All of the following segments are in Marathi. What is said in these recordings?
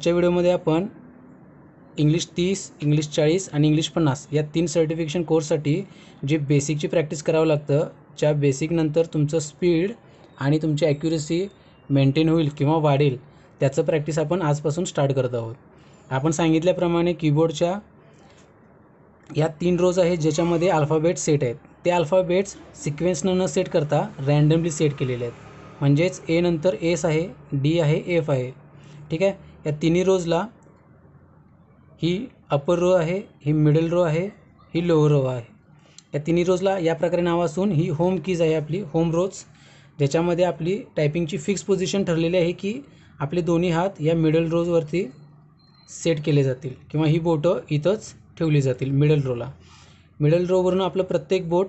आजच्या व्हिडिओमध्ये आपण इंग्लिश 30, इंग्लिश 40 आणि इंग्लिश 50 या 3 सर्टिफिकेशन कोर्ससाठी जे बेसिकची प्रॅक्टिस करावं लागतं, ज्या बेसिकनंतर तुमचं स्पीड आणि तुमची ॲक्युरसी मेंटेन होईल किंवा वाढेल, त्याचं प्रॅक्टिस आपण आजपासून स्टार्ट करत आहोत. आपण सांगितल्याप्रमाणे कीबोर्डच्या या 3 रोज आहेत ज्याच्यामध्ये अल्फाबेट सेट आहेत. ते अल्फाबेट्स सिक्वेन्सनं न सेट करता रँडमली सेट केलेले आहेत. म्हणजेच ए नंतर एस आहे, डी आहे, एफ आहे. ठीक आहे. या तिन्ही रोजला ही अपर रो आहे, ही मिडल रो आहे, ही लोअर रो आहे. या तिन्ही रोजला या प्रकारे नाव असून ही होम कीज आहे आपली होम रोज, ज्याच्यामध्ये आपली टायपिंगची फिक्स पोझिशन ठरलेली आहे की आपले दोन्ही हात या मिडल रोजवरती सेट केले जातील किंवा ही बोटं इथंच ठेवली जातील मिडल रोला. मिडल रोवरून आपलं प्रत्येक बोट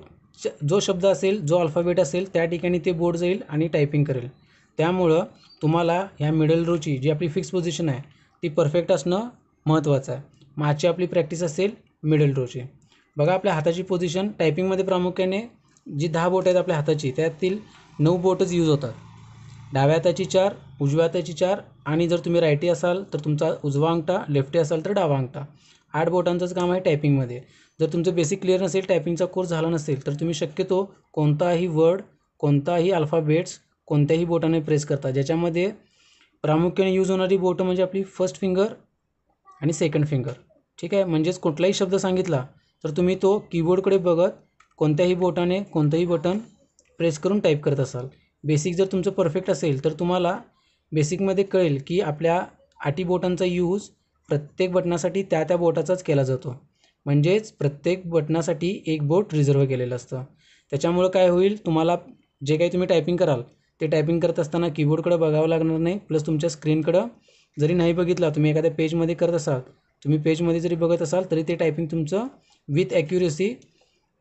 जो शब्द असेल, जो अल्फाबेट असेल त्या ठिकाणी ते बोट जाईल आणि टायपिंग करेल. त्यामुळं तुम्हाला ह्या मिडल रोची जी आपली फिक्स पोझिशन आहे ती परफेक्ट असणं महत्त्वाचं आहे. मग आजची आपली प्रॅक्टिस असेल मिडल रोची. बघा, आपल्या हाताची पोझिशन टायपिंगमध्ये प्रामुख्याने जी 10 बोटं आहेत आपल्या हाताची, त्यातील 9 बोटच यूज होतात. डाव्या हाताची 4, उजव्या हाताची 4 आणि जर तुम्ही रायटी असाल तर तुमचा उजवा अंगठा, लेफ्टी असाल तर डावा अंगठा. 8 बोटांचंच काम आहे टायपिंगमध्ये. जर तुमचं बेसिक क्लिअर नसेल, टायपिंगचा कोर्स झाला नसेल, तर तुम्ही शक्यतो कोणताही वर्ड, कोणताही अल्फाबेट्स कोणत्याही बोटाने प्रेस करता. ज्याच्यामध्ये प्रामुख्याने यूज होणारी बोटं म्हणजे आपली फर्स्ट फिंगर आणि सेकंड फिंगर. ठीक आहे. म्हणजेच कुठलाही शब्द सांगितला तर तुम्ही तो कीबोर्डकडे बघत कोणत्याही बोटाने कोणतंही बटन प्रेस करून टाईप करत असाल. बेसिक जर तुमचं परफेक्ट असेल तर तुम्हाला बेसिकमध्ये कळेल की आपल्या 8 बोटांचा यूज प्रत्येक बटनासाठी त्या बोटाचाच केला जातो. म्हणजेच प्रत्येक बटनासाठी एक बोट रिझर्व केलेलं असतं. त्याच्यामुळं काय होईल, तुम्हाला जे काही तुम्ही टायपिंग कराल ते टायपिंग करत असताना कीबोर्डकडे बघावं लागणार नाही. प्लस तुमच्या स्क्रीनकडं जरी नाही बघितला, तुम्ही एखाद्या पेजमध्ये करत असाल, तुम्ही पेजमध्ये जरी बघत असाल तरी ते टायपिंग तुमचं विथ ॲक्युरेसी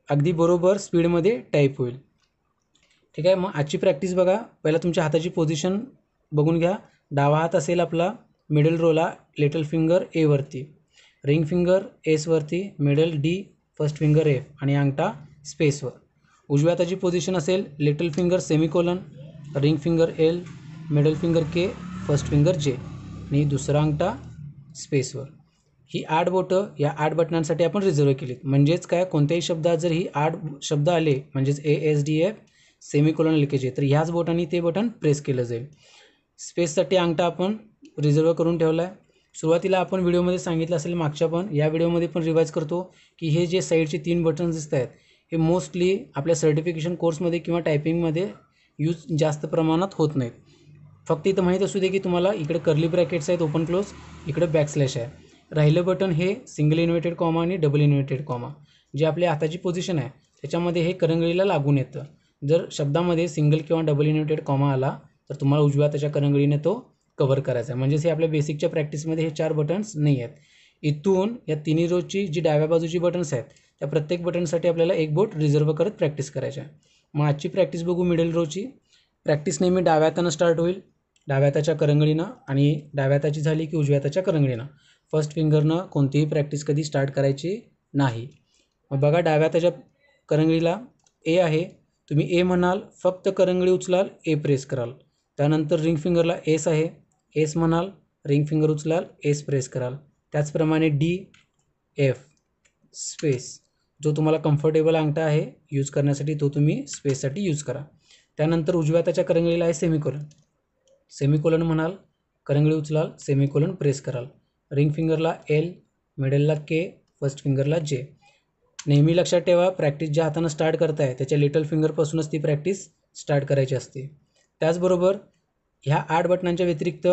अगदी बरोबर स्पीडमध्ये टाईप होईल. ठीक आहे. मग आजची प्रॅक्टिस बघा. पहिला तुमच्या हाताची पोझिशन बघून घ्या. डावा हात असेल आपला मिडल रोला, लिटल फिंगर एवरती, रिंग फिंगर एसवरती, middle D, first finger F आणि अंगठा स्पेसवर. उजव्या हाताची पोझिशन असेल little finger semicolon, ring finger L, middle finger K, first finger J आणि दुसरा अंगठा स्पेसवर. ही 8 बोटं या 8 बटनांसाठी आपण रिझर्व केलीत. म्हणजेच काय, कोणत्याही शब्दात जर ही 8 शब्द आले, म्हणजेच A S D F semicolon L K J, तर ह्याच बोटांनी ते बटन प्रेस केलं जाईल. स्पेससाठी अंगठा आपण रिझर्व करून ठेवला आहे. सुरुवातीला आपण व्हिडिओमध्ये सांगितलं असेल, मागच्या पण या व्हिडिओमध्ये पण रिवाईज करतो की हे जे साईडचे 3 बटन्स दिसत आहेत हे मोस्टली आपल्या सर्टिफिकेशन कोर्समध्ये किंवा टायपिंगमध्ये यूज जास्त प्रमाणात होत नाहीत. फक्त इथं माहीत असू दे की तुम्हाला इकडे कर्ली ब्रॅकेट्स आहेत ओपन क्लोज, इकडे बॅकस्लॅश आहे. राहिलं बटन हे सिंगल इन्व्हर्टेड कॉमा आणि डबल इन्व्हर्टेड कॉमा, जे आपल्या हाताची पोझिशन आहे त्याच्यामध्ये हे करंगळीला लागून येतं. जर शब्दामध्ये सिंगल किंवा डबल इन्व्हर्टेड कॉमा आला तर तुम्हाला उजव्या हाताच्या करंगळीने तो कव्हर करायचा आहे. म्हणजेच हे आपल्या बेसिकच्या प्रॅक्टिसमध्ये हे 4 बटन्स नाही आहेत. इथून या तिन्ही रोजची जी डाव्या बाजूची बटन्स आहेत त्या प्रत्येक बटनसाठी आपल्याला एक बोट रिझर्व करत प्रॅक्टिस करायची आहे. मग आजची प्रॅक्टिस बघू मिडल रोची. प्रॅक्टिस नेहमी डाव्या हातानं स्टार्ट होईल, डाव्या हाताच्या करंगळीनं, आणि डाव्या हाताची झाली की उजव्या हाताच्या करंगळीनं. फर्स्ट फिंगरनं कोणतीही प्रॅक्टिस कधी स्टार्ट करायची नाही. मग बघा, डाव्या हाताच्या करंगळीला ए आहे, तुम्ही ए म्हणाल, फक्त करंगळी उचलाल, ए प्रेस कराल. त्यानंतर रिंग फिंगरला एस आहे, एस म्हणाल, रिंग फिंगर उचलाल, एस प्रेस कराल. त्याचप्रमाणे डी, एफ, स्पेस, जो तुम्हाला कम्फर्टेबल अंगठा आहे यूज करण्यासाठी तो तुम्ही स्पेससाठी यूज करा. त्यानंतर उजव्या हाताच्या करंगळीला आहे सेमिकोलन, सेमिकोलन म्हणाल, करंगळी उचलाल, सेमिकोलन प्रेस कराल. रिंग फिंगरला एल, मिडलला के, फर्स्ट फिंगरला जे. नेहमी लक्षात ठेवा, प्रॅक्टिस ज्या हातानं स्टार्ट करताय त्याच्या लिटल फिंगरपासूनच ती प्रॅक्टिस स्टार्ट करायची असते. त्याचबरोबर ह्या 8 बटनांच्या व्यतिरिक्त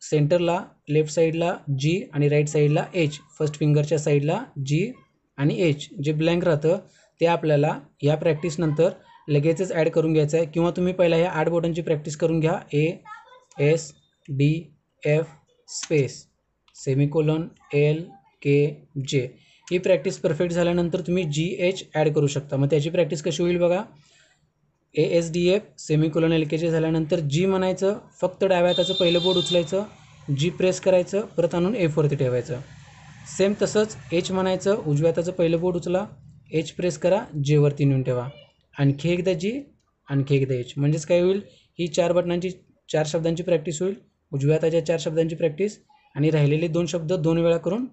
सेंटरला, लेफ्ट साईडला जी आणि राईट साईडला एच, फर्स्ट फिंगरच्या साईडला जी आणि एच जे ब्लँक राहतं ते आपल्याला या प्रॅक्टिसनंतर लगेचच ॲड करून घ्यायचं आहे. किंवा तुम्ही पहिला ह्या 8 बोटांची प्रॅक्टिस करून घ्या. A, S, D, F, space, semicolon, L, K, J. ही प्रॅक्टिस परफेक्ट झाल्यानंतर तुम्ही जी एच ॲड करू शकता. मग त्याची प्रॅक्टिस कशी होईल बघा. A S D F semicolon L K J झाल्यानंतर जी म्हणायचं, फक्त डाव्या हाताचं पहिलं बोट उचलायचं, जी प्रेस करायचं, परत आणून एफवरती ठेवायचं. सेम तसंच एच म्हणायचं, उजव्या हाताचं पहिलं बोट उचला, एच प्रेस करा, जेवरती नेऊन ठेवा. आणखी एकदा जी, आणखी एकदा एच. म्हणजेच काय होईल, ही 4 बटनांची 4 शब्दांची प्रॅक्टिस होईल. उजव्या हाताच्या 4 शब्दांची प्रॅक्टिस, आणि राहिलेले 2 शब्द 2 वेळा करून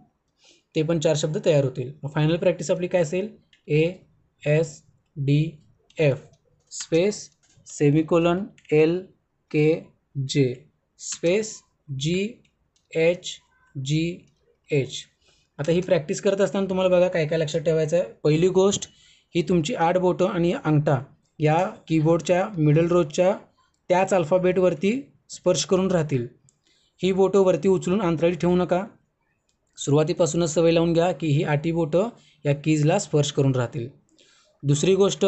ते पण 4 शब्द तयार होतील. मग फायनल प्रॅक्टिस आपली काय असेल, ASDF space semicolon LKJ space GHGH. आता ही प्रॅक्टिस करत असताना तुम्हाला बघा काय काय लक्षात ठेवायचं आहे. पहिली गोष्ट ही तुमची 8 बोटं आणि अंगठा या कीबोर्डच्या मिडल रोजच्या त्याच अल्फाबेटवरती स्पर्श करून राहतील. ही बोटं वरती उचलून अंतराळी ठेवू नका. सुरुवातीपासूनच सवय लावून घ्या की ही 8 बोटं या कीजला स्पर्श करून राहतील. दुसरी गोष्ट,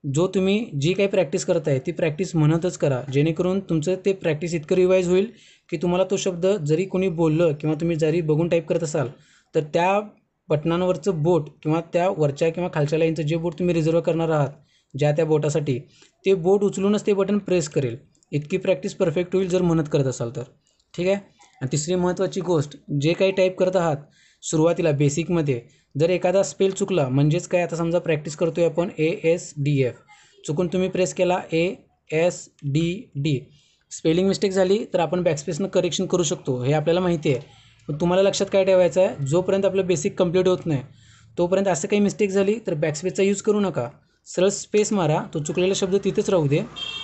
जो तुम्ही जी काही प्रॅक्टिस करताय ती प्रॅक्टिस म्हणतच करा, जेणेकरून तुमचं ते प्रॅक्टिस इतकं रिवाईज होईल की तुम्हाला तो शब्द जरी कोणी बोललं किंवा तुम्ही जरी बघून टाईप करत असाल तर त्या बटनांवरचं बोट किंवा त्या वरच्या किंवा खालच्या लाईनचं जे बोट तुम्ही रिझर्व करणार आहात ज्या त्या बोटासाठी, ते बोट उचलूनच ते बटन प्रेस करेल. इतकी प्रॅक्टिस परफेक्ट होईल जर म्हणत करत असाल तर. ठीक आहे. आणि तिसरी महत्त्वाची गोष्ट, जे काही टाईप करत आहात सुरुवातीला बेसिकमध्ये जर एखादा स्पेल चुकला, म्हणजेच काय, आता समजा प्रॅक्टिस करतोय आपण ASDF, चुकून तुम्ही प्रेस केला ASDD, स्पेलिंग मिस्टेक झाली तर आपण बॅकस्पेसनं करेक्शन करू शकतो, हे आपल्याला माहिती आहे. पण तुम्हाला लक्षात काय ठेवायचं आहे, जोपर्यंत आपलं बेसिक कंप्लीट होत नाही तोपर्यंत असं काही मिस्टेक झाली तर बॅकस्पेसचा यूज करू नका. सरळ स्पेस मारा, तो चुकलेला शब्द तिथेच राहू दे,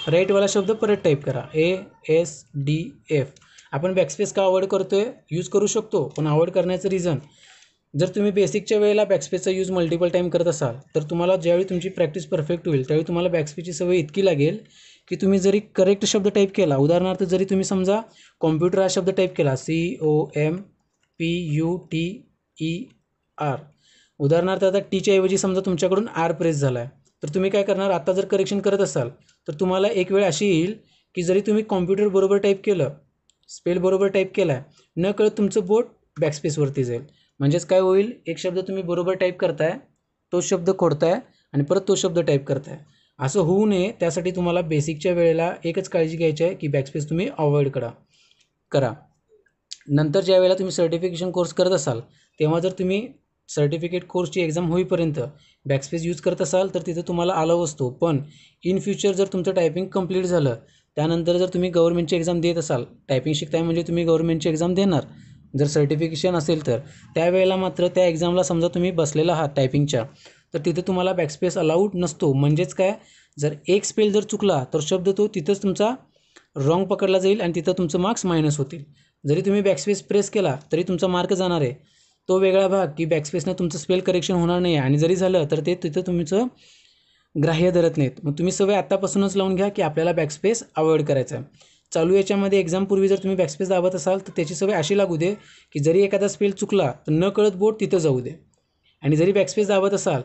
राईटवाला शब्द परत टाईप करा ASDF. आपण बॅकस्पेस का अवॉइड करतोय, यूज करू शकतो, पण अवॉइड करण्याचं रिझन, जर तुम्ही बेसिकच्या वेळेला बॅकस्पेसचा यूज मल्टिपल टाईम करत असाल तर तुम्हाला ज्यावेळी तुमची प्रॅक्टिस परफेक्ट होईल त्यावेळी तुम्हाला बॅकस्पेसची सवय इतकी लागेल की तुम्ही जरी करेक्ट शब्द टाईप केला, उदाहरणार्थ जरी तुम्ही समजा कॉम्प्युटर हा शब्द टाईप केला COMPUTER, उदाहरणार्थ आता टीच्या ऐवजी समजा तुमच्याकडून R प्रेस झाला आहे, तर तुम्ही काय करणार, आता जर करेक्शन करत असाल तर तुम्हाला एक वेळ अशी येईल की जरी तुम्ही कॉम्प्युटर बरोबर टाईप केलं, स्पेल बरोबर टाईप केला आहे, न कळत तुमचं बोट बॅकस्पेसवरती जाईल. म्हणजेच काय होईल, एक शब्द तुम्ही बरोबर टाईप करताय, तो शब्द खोडताय आणि परत तो शब्द टाईप करताय. असं होऊ नये, त्यासाठी तुम्हाला बेसिकच्या वेळेला एकच काळजी घ्यायची आहे की बॅकस्पेस तुम्ही अवॉइड करा. नंतर ज्या वेळेला तुम्ही सर्टिफिकेशन कोर्स करत असाल तेव्हा जर तुम्ही सर्टिफिकेट कोर्सची एक्झाम होईपर्यंत बॅकस्पेस यूज करत असाल तर तिथं तुम्हाला अलाव असतो. पण इन फ्युचर जर तुमचं टायपिंग कंप्लीट झालं, त्यानंतर जर तुम्ही गव्हर्नमेंटची एक्झाम देत असाल, टायपिंग शिकताय म्हणजे तुम्ही गव्हर्नमेंटची एक्झाम देणार जर सर्टिफिकेशन असेल तर, त्यावेळेला मात्र त्या एक्झामला समजा तुम्ही बसलेला आहात टायपिंगच्या, तर तिथे तुम्हाला बॅकस्पेस अलाउड नसतो. म्हणजेच काय, जर एक स्पेल जर चुकला तर शब्द तो तिथंच तुमचा रॉंग पकडला जाईल आणि तिथं तुमचं मार्क्स मायनस होतील. जरी तुम्ही बॅकस्पेस प्रेस केला तरी तुमचा मार्क जाणार आहे. तो वेगळा भाग की बॅकस्पेसनं तुमचं स्पेल करेक्शन होणार नाही, आणि जरी झालं तर ते तिथं तुमचं ग्राह्य धरत नाहीत. मग तुम्ही सवय आत्तापासूनच लावून घ्या की आपल्याला बॅकस्पेस अवॉइड करायचा आहे. चालू याच्यामध्ये एक्झामपूर्वी जर तुम्ही बॅकस्पेस दाबत असाल तर त्याची सवय अशी लागू दे की जरी एखादा स्पेल चुकला तर न कळत बोट तिथं जाऊ दे. आणि जरी बॅकस्पेस दाबत असाल,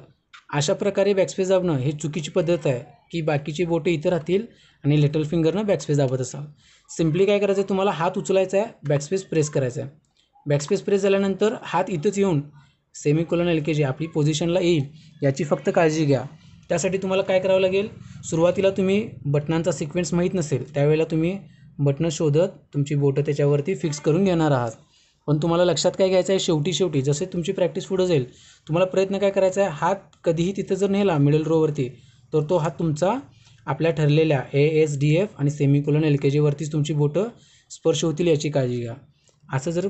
अशा प्रकारे बॅकस्पेस दाबणं ही चुकीची पद्धत आहे की बाकीची बोटं इथं राहतील आणि लिटल फिंगरनं बॅकस्पेस दाबत असाल. सिम्पली काय करायचं आहे, तुम्हाला हात उचलायचा आहे, बॅकस्पेस प्रेस करायचा आहे. बॅकस्पेस प्रेस झाल्यानंतर हात इथंच येऊन सेमिकोलन LKJ आपली पोझिशनला येईल, याची फक्त काळजी घ्या. त्यासाठी तुम्हाला काय करावं लागेल, सुरुवातीला तुम्ही बटनांचा सिक्वेन्स माहीत नसेल त्यावेळेला तुम्ही बटनं शोधत तुमची बोटं त्याच्यावरती फिक्स करून घेणार आहात. पण तुम्हाला लक्षात काय घ्यायचं आहे, शेवटी जसे तुमची प्रॅक्टिस पुढे जाईल तुम्हाला प्रयत्न काय करायचा आहे, हात कधीही तिथं जर नेला मिडल रोवरती तर तो हात तुमचा आपल्या ठरलेल्या ASDF आणि सेमिकोलन LKJ वरतीच तुमची बोटं स्पर्श होतील, याची काळजी घ्या. असं जर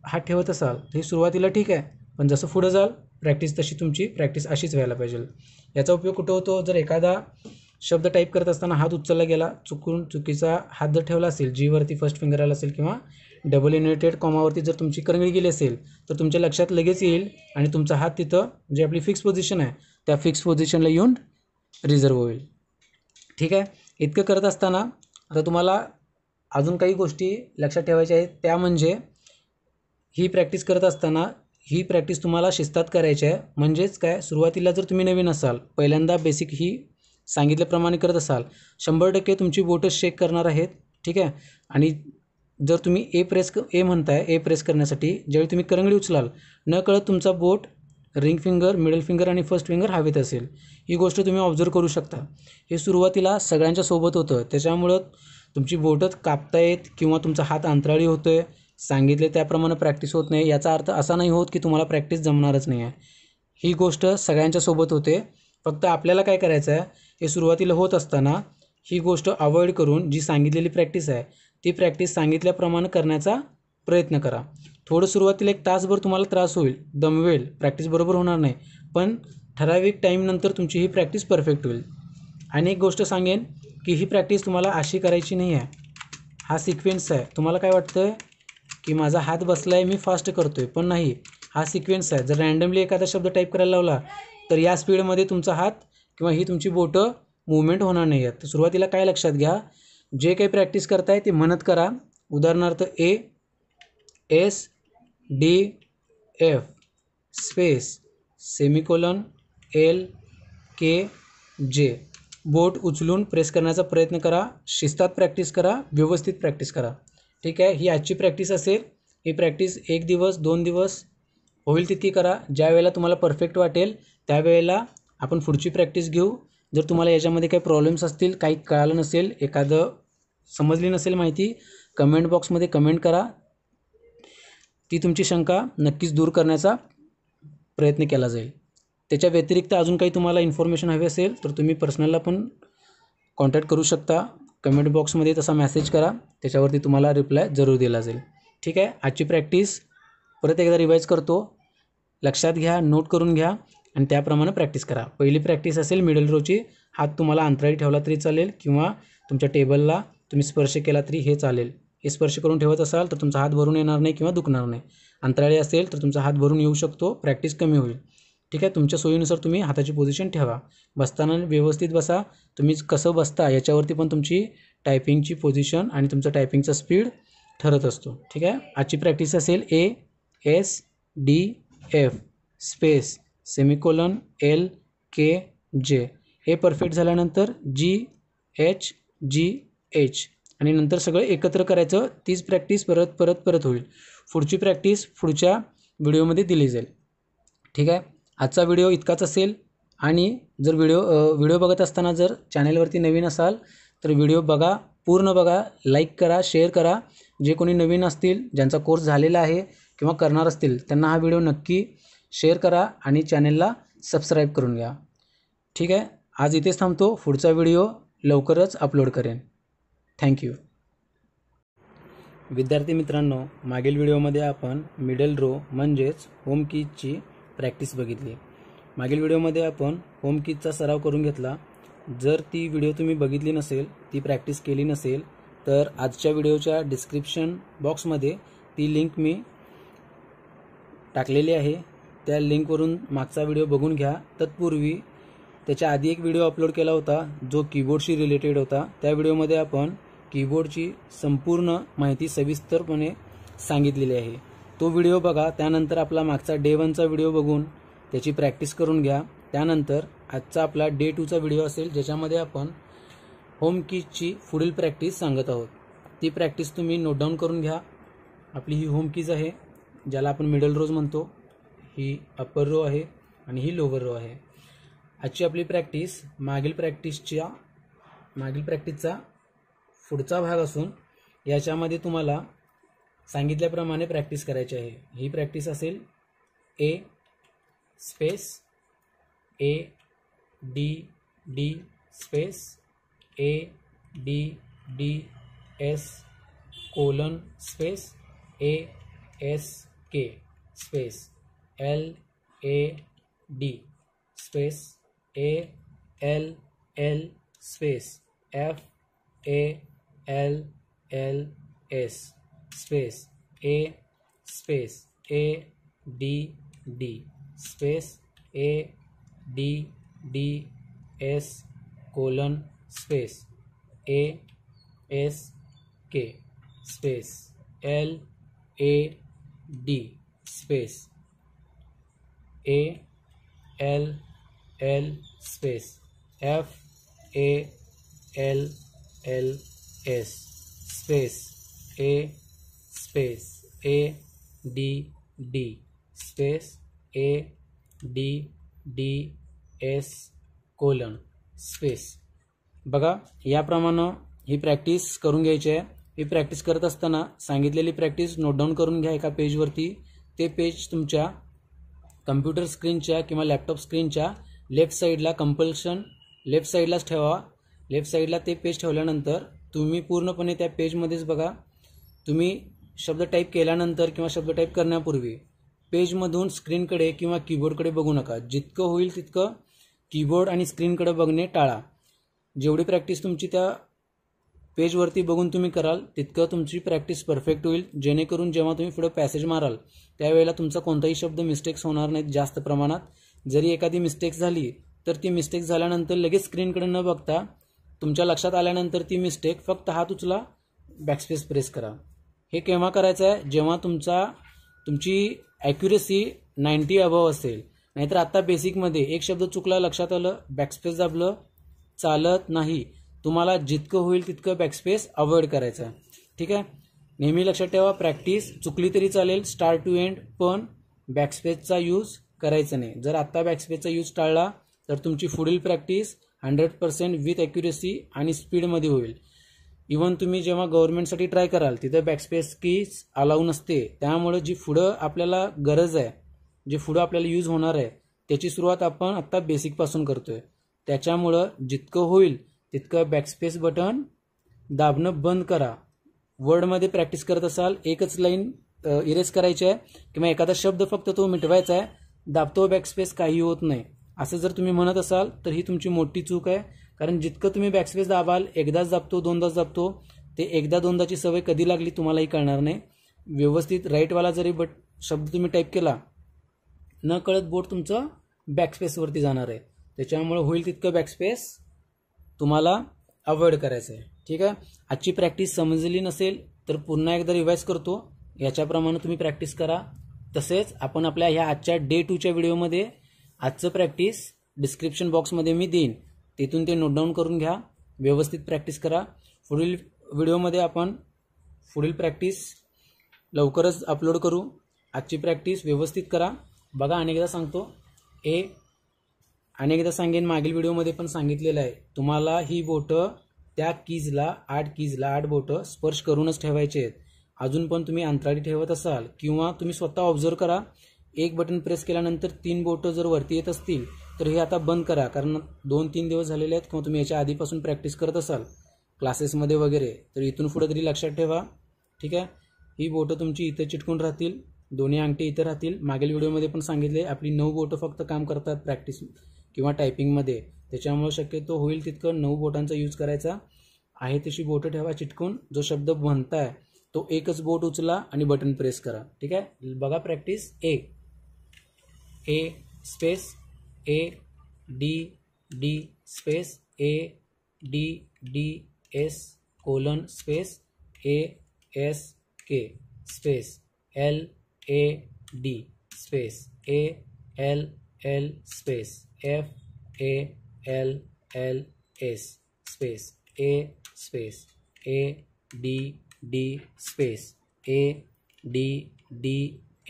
हात ठेवत असाल तर हे सुरुवातीला ठीक आहे, पण जसं पुढं जाल प्रॅक्टिस तशी तुमची प्रॅक्टिस अशीच व्हायला पाहिजे. याचा उपयोग कुठं होतो, जर एखादा शब्द टाईप करत असताना हात उचलला गेला, चुकीचा हात जर ठेवला असेल, Gवरती फर्स्ट फिंगर आला असेल किंवा डबल इन्व्हर्टेड कॉमावरती जर तुमची करंगळी गेली असेल तर तुमच्या लक्षात लगेच येईल आणि तुमचा हात तिथं जे आपली फिक्स पोझिशन आहे त्या फिक्स पोझिशनला येऊन रिझर्व होईल. ठीक आहे. इतकं करत असताना आता तुम्हाला अजून काही गोष्टी लक्षात ठेवायच्या आहेत, त्या म्हणजे ही प्रॅक्टिस करत असताना ही प्रॅक्टिस तुम्हाला शिस्तात करायची आहे. म्हणजेच काय, सुरुवातीला जर तुम्ही नवीन असाल, पहिल्यांदा बेसिक ही सांगितल्याप्रमाणे करत असाल, 100% तुमची बोटं शेक करणार आहेत. ठीक आहे. आणि जर तुम्ही ए म्हणताय, ए प्रेस करण्यासाठी ज्यावेळी तुम्ही करंगळी उचलाल न कळत तुमचा बोट रिंग फिंगर, मिडल फिंगर आणि फर्स्ट फिंगर हवेत असेल, ही गोष्ट तुम्ही ऑब्झर्व करू शकता. हे सुरुवातीला सगळ्यांच्या सोबत होतं, त्याच्यामुळं तुमची बोटं कापतायत किंवा तुमचा हात अंतराळी होतो आहे, सांगितले त्याप्रमाणे प्रॅक्टिस होत नाही, याचा अर्थ असा नाही होत की तुम्हाला प्रॅक्टिस जमणारच नाही आहे. ही गोष्ट सगळ्यांच्या सोबत होते. फक्त आपल्याला काय करायचं आहे, हे सुरुवातीला होत असताना ही गोष्ट अवॉइड करून जी सांगितलेली प्रॅक्टिस आहे ती प्रॅक्टिस सांगितल्याप्रमाणे करण्याचा प्रयत्न करा. थोडं सुरुवातीला 1 तासभर तुम्हाला त्रास होईल, दमवेल, प्रॅक्टिस बरोबर होणार नाही, पण ठराविक टाईमनंतर तुमची ही प्रॅक्टिस परफेक्ट होईल. आणि एक गोष्ट सांगेन की ही प्रॅक्टिस तुम्हाला अशी करायची नाही आहे, हा सिक्वेन्स आहे. तुम्हाला काय वाटतं की माझा हात बसला आहे, मी फास्ट करतो आहे, पण नाही, हा सिक्वेन्स आहे. जर रँडमली एखादा शब्द टाईप करायला लावला तर या स्पीडमध्ये तुमचा हात किंवा ही तुमची बोटं मूवमेंट होणार नाही आहेत. तर सुरुवातीला काय लक्षात घ्या, जे काही प्रॅक्टिस करताय ते म्हणत करा. उदाहरणार्थ A S D F space semicolon L K J. बोट उचलून प्रेस करण्याचा प्रयत्न करा. शिस्तात प्रॅक्टिस करा, व्यवस्थित प्रॅक्टिस करा. ठीक आहे, ही आजची प्रॅक्टिस असेल. ही प्रॅक्टिस 1 दिवस 2 दिवस होईल तितकी करा. ज्या वेळेला तुम्हाला परफेक्ट वाटेल त्यावेळेला आपण पुढची प्रॅक्टिस घेऊ. जर तुम्हाला याच्यामध्ये काही प्रॉब्लेम्स असतील, काही कळालं नसेल, एखादं समजली नसेल माहिती, कमेंट बॉक्समध्ये कमेंट करा. ती तुमची शंका नक्कीच दूर करण्याचा प्रयत्न केला जाईल. त्याच्या व्यतिरिक्त अजून काही तुम्हाला इन्फॉर्मेशन हवी असेल तर तुम्ही पर्सनलला पण कॉन्टॅक्ट करू शकता. कमेंट बॉक्समध्ये तसा मेसेज करा, त्याच्यावरती तुम्हाला रिप्लाय जरूर दिला जाईल. ठीक आहे, आजची प्रॅक्टिस परत एकदा रिवाईज करतो. लक्षात घ्या, नोट करून घ्या आणि त्याप्रमाणे प्रॅक्टिस करा. पहिली प्रॅक्टिस असेल मिडल रोची. हात तुम्हाला अंतराळी ठेवला तरी चालेल किंवा तुमच्या टेबलला तुम्ही स्पर्श केला तरी हे चालेल. हे स्पर्श करून ठेवत असाल तर तुमचा हात भरून येणार नाही किंवा दुखणार नाही. अंतराळी असेल तर तुमचा हात भरून येऊ शकतो, प्रॅक्टिस कमी होईल. ठीक आहे, तुमच्या सोयीनुसार तुम्ही हाताची पोझिशन ठेवा. बसताना व्यवस्थित बसा. तुम्ही कसं बसता याच्यावरती पण तुमची टायपिंगची पोझिशन आणि तुमचं टायपिंगचा स्पीड ठरत असतो. ठीक आहे, आजची प्रॅक्टिस असेल A S D F space semicolon L K J. हे परफेक्ट झाल्यानंतर जी एच जी एच आणि नंतर सगळं एकत्र करायचं. तीच प्रॅक्टिस परत होईल. पुढची प्रॅक्टिस पुढच्या व्हिडिओमध्ये दिली जाईल. ठीक आहे, आजचा व्हिडिओ इतकाच असेल. आणि जर व्हिडिओ बघत असताना जर चॅनलवरती नवीन असाल तर व्हिडिओ बघा, पूर्ण बघा, लाईक करा, शेअर करा. जे कोणी नवीन असतील, ज्यांचा कोर्स झालेला आहे किंवा करणार असतील, त्यांना हा व्हिडिओ नक्की शेअर करा आणि चॅनलला सबस्क्राईब करून घ्या. ठीक आहे, आज इथेच थांबतो. पुढचा व्हिडिओ लवकरच अपलोड करेन. थँक्यू. विद्यार्थी मित्रांनो, मागील व्हिडिओमध्ये आपण मिडल रो म्हणजेच होम कीजची प्रॅक्टिस बघितली. मागील व्हिडिओमध्ये आपण होम कीजचा सराव करून घेतला. जर ती व्हिडिओ तुम्ही बघितली नसेल, ती प्रॅक्टिस केली नसेल, तर आजच्या व्हिडिओच्या डिस्क्रिप्शन बॉक्समध्ये ती लिंक मी टाकलेली आहे. त्या लिंकवरून मागचा व्हिडिओ बघून घ्या. तत्पूर्वी त्याच्या आधी एक व्हिडिओ अपलोड केला होता जो कीबोर्डशी रिलेटेड होता. त्या व्हिडिओमध्ये आपण कीबोर्डची संपूर्ण माहिती सविस्तरपणे सांगितलेली आहे. तो व्हिडिओ बघा. त्यानंतर आपला मागचा डे 1चा व्हिडिओ बघून त्याची प्रॅक्टिस करून घ्या. त्यानंतर आजचा आपला डे 2चा व्हिडिओ असेल, ज्याच्यामध्ये आपण होम कीजची पुढील प्रॅक्टिस सांगत आहोत. ती प्रॅक्टिस तुम्ही नोट डाऊन करून घ्या. आपली ही होम कीज आहे, ज्याला आपण मिडल रोज म्हणतो. ही अप्पर रो आहे आणि ही लोअर रो आहे. आजची आपली प्रॅक्टिस मागील प्रॅक्टिसचा पुढचा भाग असून याच्यामध्ये तुम्हाला सांगितल्याप्रमाणे प्रॅक्टिस करायची आहे. ही प्रॅक्टिस असेल A space A D D space A D D S colon space A S K space L A D space A L L space F A L L S space A D D space A D D S colon space A S K space L A D space A L L space F A L L S space A D D space A D D S colon space. बघा, याप्रमाणे ही प्रॅक्टिस करून घ्यायची आहे. ही प्रॅक्टिस करत असताना सांगितलेली प्रॅक्टिस नोट डाऊन करून घ्या एका पेजवरती. ते पेज तुमच्या कम्प्युटर स्क्रीनच्या किंवा लॅपटॉप स्क्रीनच्या लेफ्ट साईडला लेफ्ट साईडलाच ठेवा. लेफ्ट साईडला ते पेज ठेवल्यानंतर तुम्ही पूर्णपणे त्या पेजमध्येच बघा. तुम्ही शब्द टाईप केल्यानंतर किंवा शब्द टाईप करण्यापूर्वी पेजमधून स्क्रीनकडे किंवा कीबोर्डकडे बघू नका. जितकं होईल तितकं कीबोर्ड आणि स्क्रीनकडे बघणे टाळा. जेवढी प्रॅक्टिस तुमची त्या पेजवरती बघून तुम्ही कराल तितकं तुमची प्रॅक्टिस परफेक्ट होईल, जेणेकरून जेव्हा तुम्ही पुढे पॅसेज माराल त्यावेळेला तुमचा कोणताही शब्द मिस्टेक्स होणार नाहीत जास्त प्रमाणात. जरी एखादी मिस्टेक्स झाली तर ती मिस्टेक्स झाल्यानंतर लगेच स्क्रीनकडे न बघता तुमच्या लक्षात आल्यानंतर ती मिस्टेक फक्त हात उचला, बॅकस्पेस प्रेस करा. हे केव्हा करायचं आहे? जेव्हा तुमची ॲक्युरेसी 90 अबव असेल. नाहीतर आता बेसिकमध्ये एक शब्द चुकला, लक्षात आलं, बॅकस्पेस दाबलं, चालत नाही. तुम्हाला जितकं होईल तितकं बॅकस्पेस अवॉइड करायचं आहे. ठीक आहे. नेहमी लक्षात ठेवा, प्रॅक्टिस चुकली तरी चालेल स्टार्ट टू एंड, पण बॅकस्पेसचा यूज करायचा नाही. जर आत्ता बॅकस्पेसचा यूज टाळला तर तुमची पुढील प्रॅक्टिस 100% विथ ॲक्युरेसी आणि स्पीडमध्ये होईल. इव्हन तुम्ही जेव्हा गव्हर्नमेंटसाठी ट्राय कराल तिथं बॅकस्पेस कीज अलाउ नसते. त्यामुळे जी पुढं आपल्याला गरज आहे, जे पुढं आपल्याला यूज होणार आहे त्याची सुरुवात आपण आत्ता बेसिकपासून करतोय. त्याच्यामुळं जितकं होईल तितकं बॅकस्पेस बटन दाबणं बंद करा. वर्डमध्ये प्रॅक्टिस करत असाल एकच लाईन इरेज करायची आहे किंवा एखादा शब्द फक्त तो मिटवायचा आहे, दाबतो बॅकस्पेस काही होत नाही असं जर तुम्ही म्हणत असाल तर ही तुमची मोठी चूक आहे. कारण जितकं तुम्ही बॅकस्पेस दाबाल, एकदाच दाबतो दोनदाच दाबतो, ते एकदा दोनदाची सवय कधी लागली तुम्हालाही कळणार नाही. व्यवस्थित राईटवाला जरी शब्द तुम्ही टाईप केला न कळत बोट तुमचं बॅकस्पेसवरती जाणार आहे. त्याच्यामुळे होईल तितकं बॅकस्पेस तुम्हाला अवॉइड करायचं आहे. ठीक आहे. आजची प्रॅक्टिस समजली नसेल तर पुन्हा एकदा रिवाईज करतो, याच्याप्रमाणे तुम्ही प्रॅक्टिस करा. तसेच आपण आपल्या ह्या आजच्या डे 2च्या व्हिडिओमध्ये आजचं प्रॅक्टिस डिस्क्रिप्शन बॉक्समध्ये मी देईन, तिथून ते नोट डाऊन करून घ्या, व्यवस्थित प्रॅक्टिस करा. पुढील व्हिडिओमध्ये आपण पुढील प्रॅक्टिस लवकरच अपलोड करू. आजची प्रॅक्टिस व्यवस्थित करा. बघा, अनेकदा सांगतो, अनेकदा सांगेन, मागील व्हिडिओमध्ये पण सांगितलेलं आहे, तुम्हाला ही बोटं त्या कीजला 8 बोटं स्पर्श करूनच ठेवायचे आहेत. अजून पण तुम्ही अंतराळी ठेवत असाल किंवा तुम्ही स्वतः ऑब्झर्व करा, एक बटन प्रेस केल्यानंतर 3 बोटं जर वरती येत असतील तर हे आता बंद करा. कारण 2-3 दिवस झालेले आहेत किंवा तुम्ही याच्या आधीपासून प्रॅक्टिस करत असाल क्लासेसमध्ये वगैरे, तर इथून पुढे तरी लक्षात ठेवा. ठीक आहे. ही बोटं तुमची इथं चिटकून राहतील, दोन्ही अंगठी इथं राहतील. मागील व्हिडिओमध्ये पण सांगितले आपली 9 बोटं फक्त काम करतात प्रॅक्टिस किंवा टायपिंगमध्ये. त्याच्यामुळे शक्यतो होईल तितकं 9 बोटांचा यूज करायचा आहे. तशी बोटं ठेवा चिटकून. जो शब्द बनताय तो एकच बोट उचला आणि बटन प्रेस करा. ठीक आहे. बघा practice. A space A D D space A D D S colon space A S K space L A D space A L L space F A L L S space A space A D D space A D D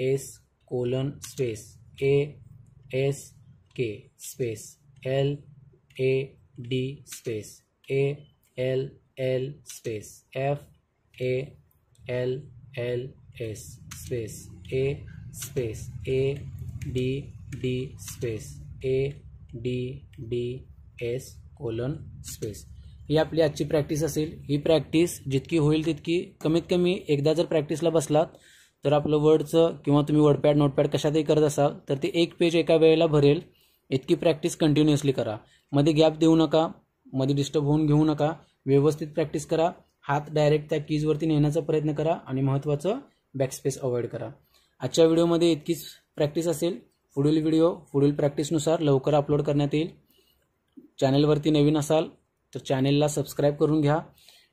S colon space A S K space L A D space A L L space F A L L S space A space A D D space A D D S colon space. ही आपली आजची प्रॅक्टिस असेल. ही प्रॅक्टिस जितकी होईल तितकी, कमीत कमी एकदा जर प्रॅक्टिसला बसलात तर आपलं वर्डचं किंवा तुम्ही वर्डपॅड नोटपॅड कशातही करत असाल तर ते एक पेज एका वेळेला भरेल. इतकी प्रॅक्टिस कंटिन्युअसली करा. मध्ये गॅप देऊ नका, मध्ये डिस्टर्ब होऊन घेऊ नका. व्यवस्थित प्रॅक्टिस करा. हात डायरेक्ट त्या कीजवरती नेण्याचा प्रयत्न करा आणि महत्त्वाचं बॅकस्पेस अवॉइड करा. आजच्या व्हिडिओमध्ये इतकीच प्रॅक्टिस असेल. पुढील व्हिडिओ पुढील प्रॅक्टिसनुसार लवकर अपलोड करण्यात येईल. चॅनलवरती नवीन असाल तर चॅनेलला सबस्क्राईब करून घ्या.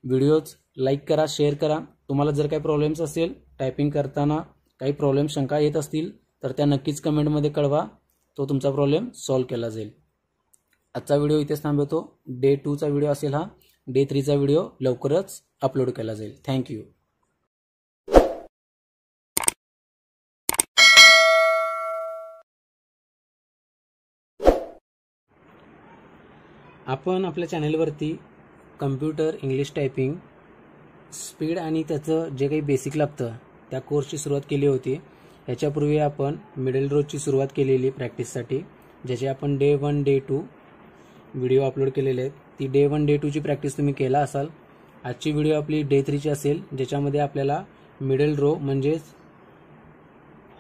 व्हिडिओज लाईक करा, शेअर करा. तुम्हाला जर काही प्रॉब्लेम्स असेल, टायपिंग करताना काही प्रॉब्लेम शंका येत असतील तर त्या नक्कीच कमेंटमध्ये कळवा. तो तुमचा प्रॉब्लेम सॉल्व्ह केला जाईल. आजचा व्हिडिओ इथेच थांबवतो. डे 2चा व्हिडिओ असेल हा. डे 3चा व्हिडिओ लवकरच अपलोड केला जाईल. थँक्यू. आपण आपल्या चॅनलवरती कम्प्युटर इंग्लिश टायपिंग स्पीड आणि त्याचं जे काही बेसिक लागतं त्या कोर्सची सुरुवात केली होती. याच्यापूर्वी आपण मिडल रोजची सुरुवात केलेली प्रॅक्टिससाठी, ज्याचे आपण डे 1 डे 2 व्हिडिओ अपलोड केलेले आहेत. ती डे 1 डे 2ची प्रॅक्टिस तुम्ही केला असाल. आजची व्हिडिओ आपली डे 3ची असेल, ज्याच्यामध्ये आपल्याला मिडल रो म्हणजेच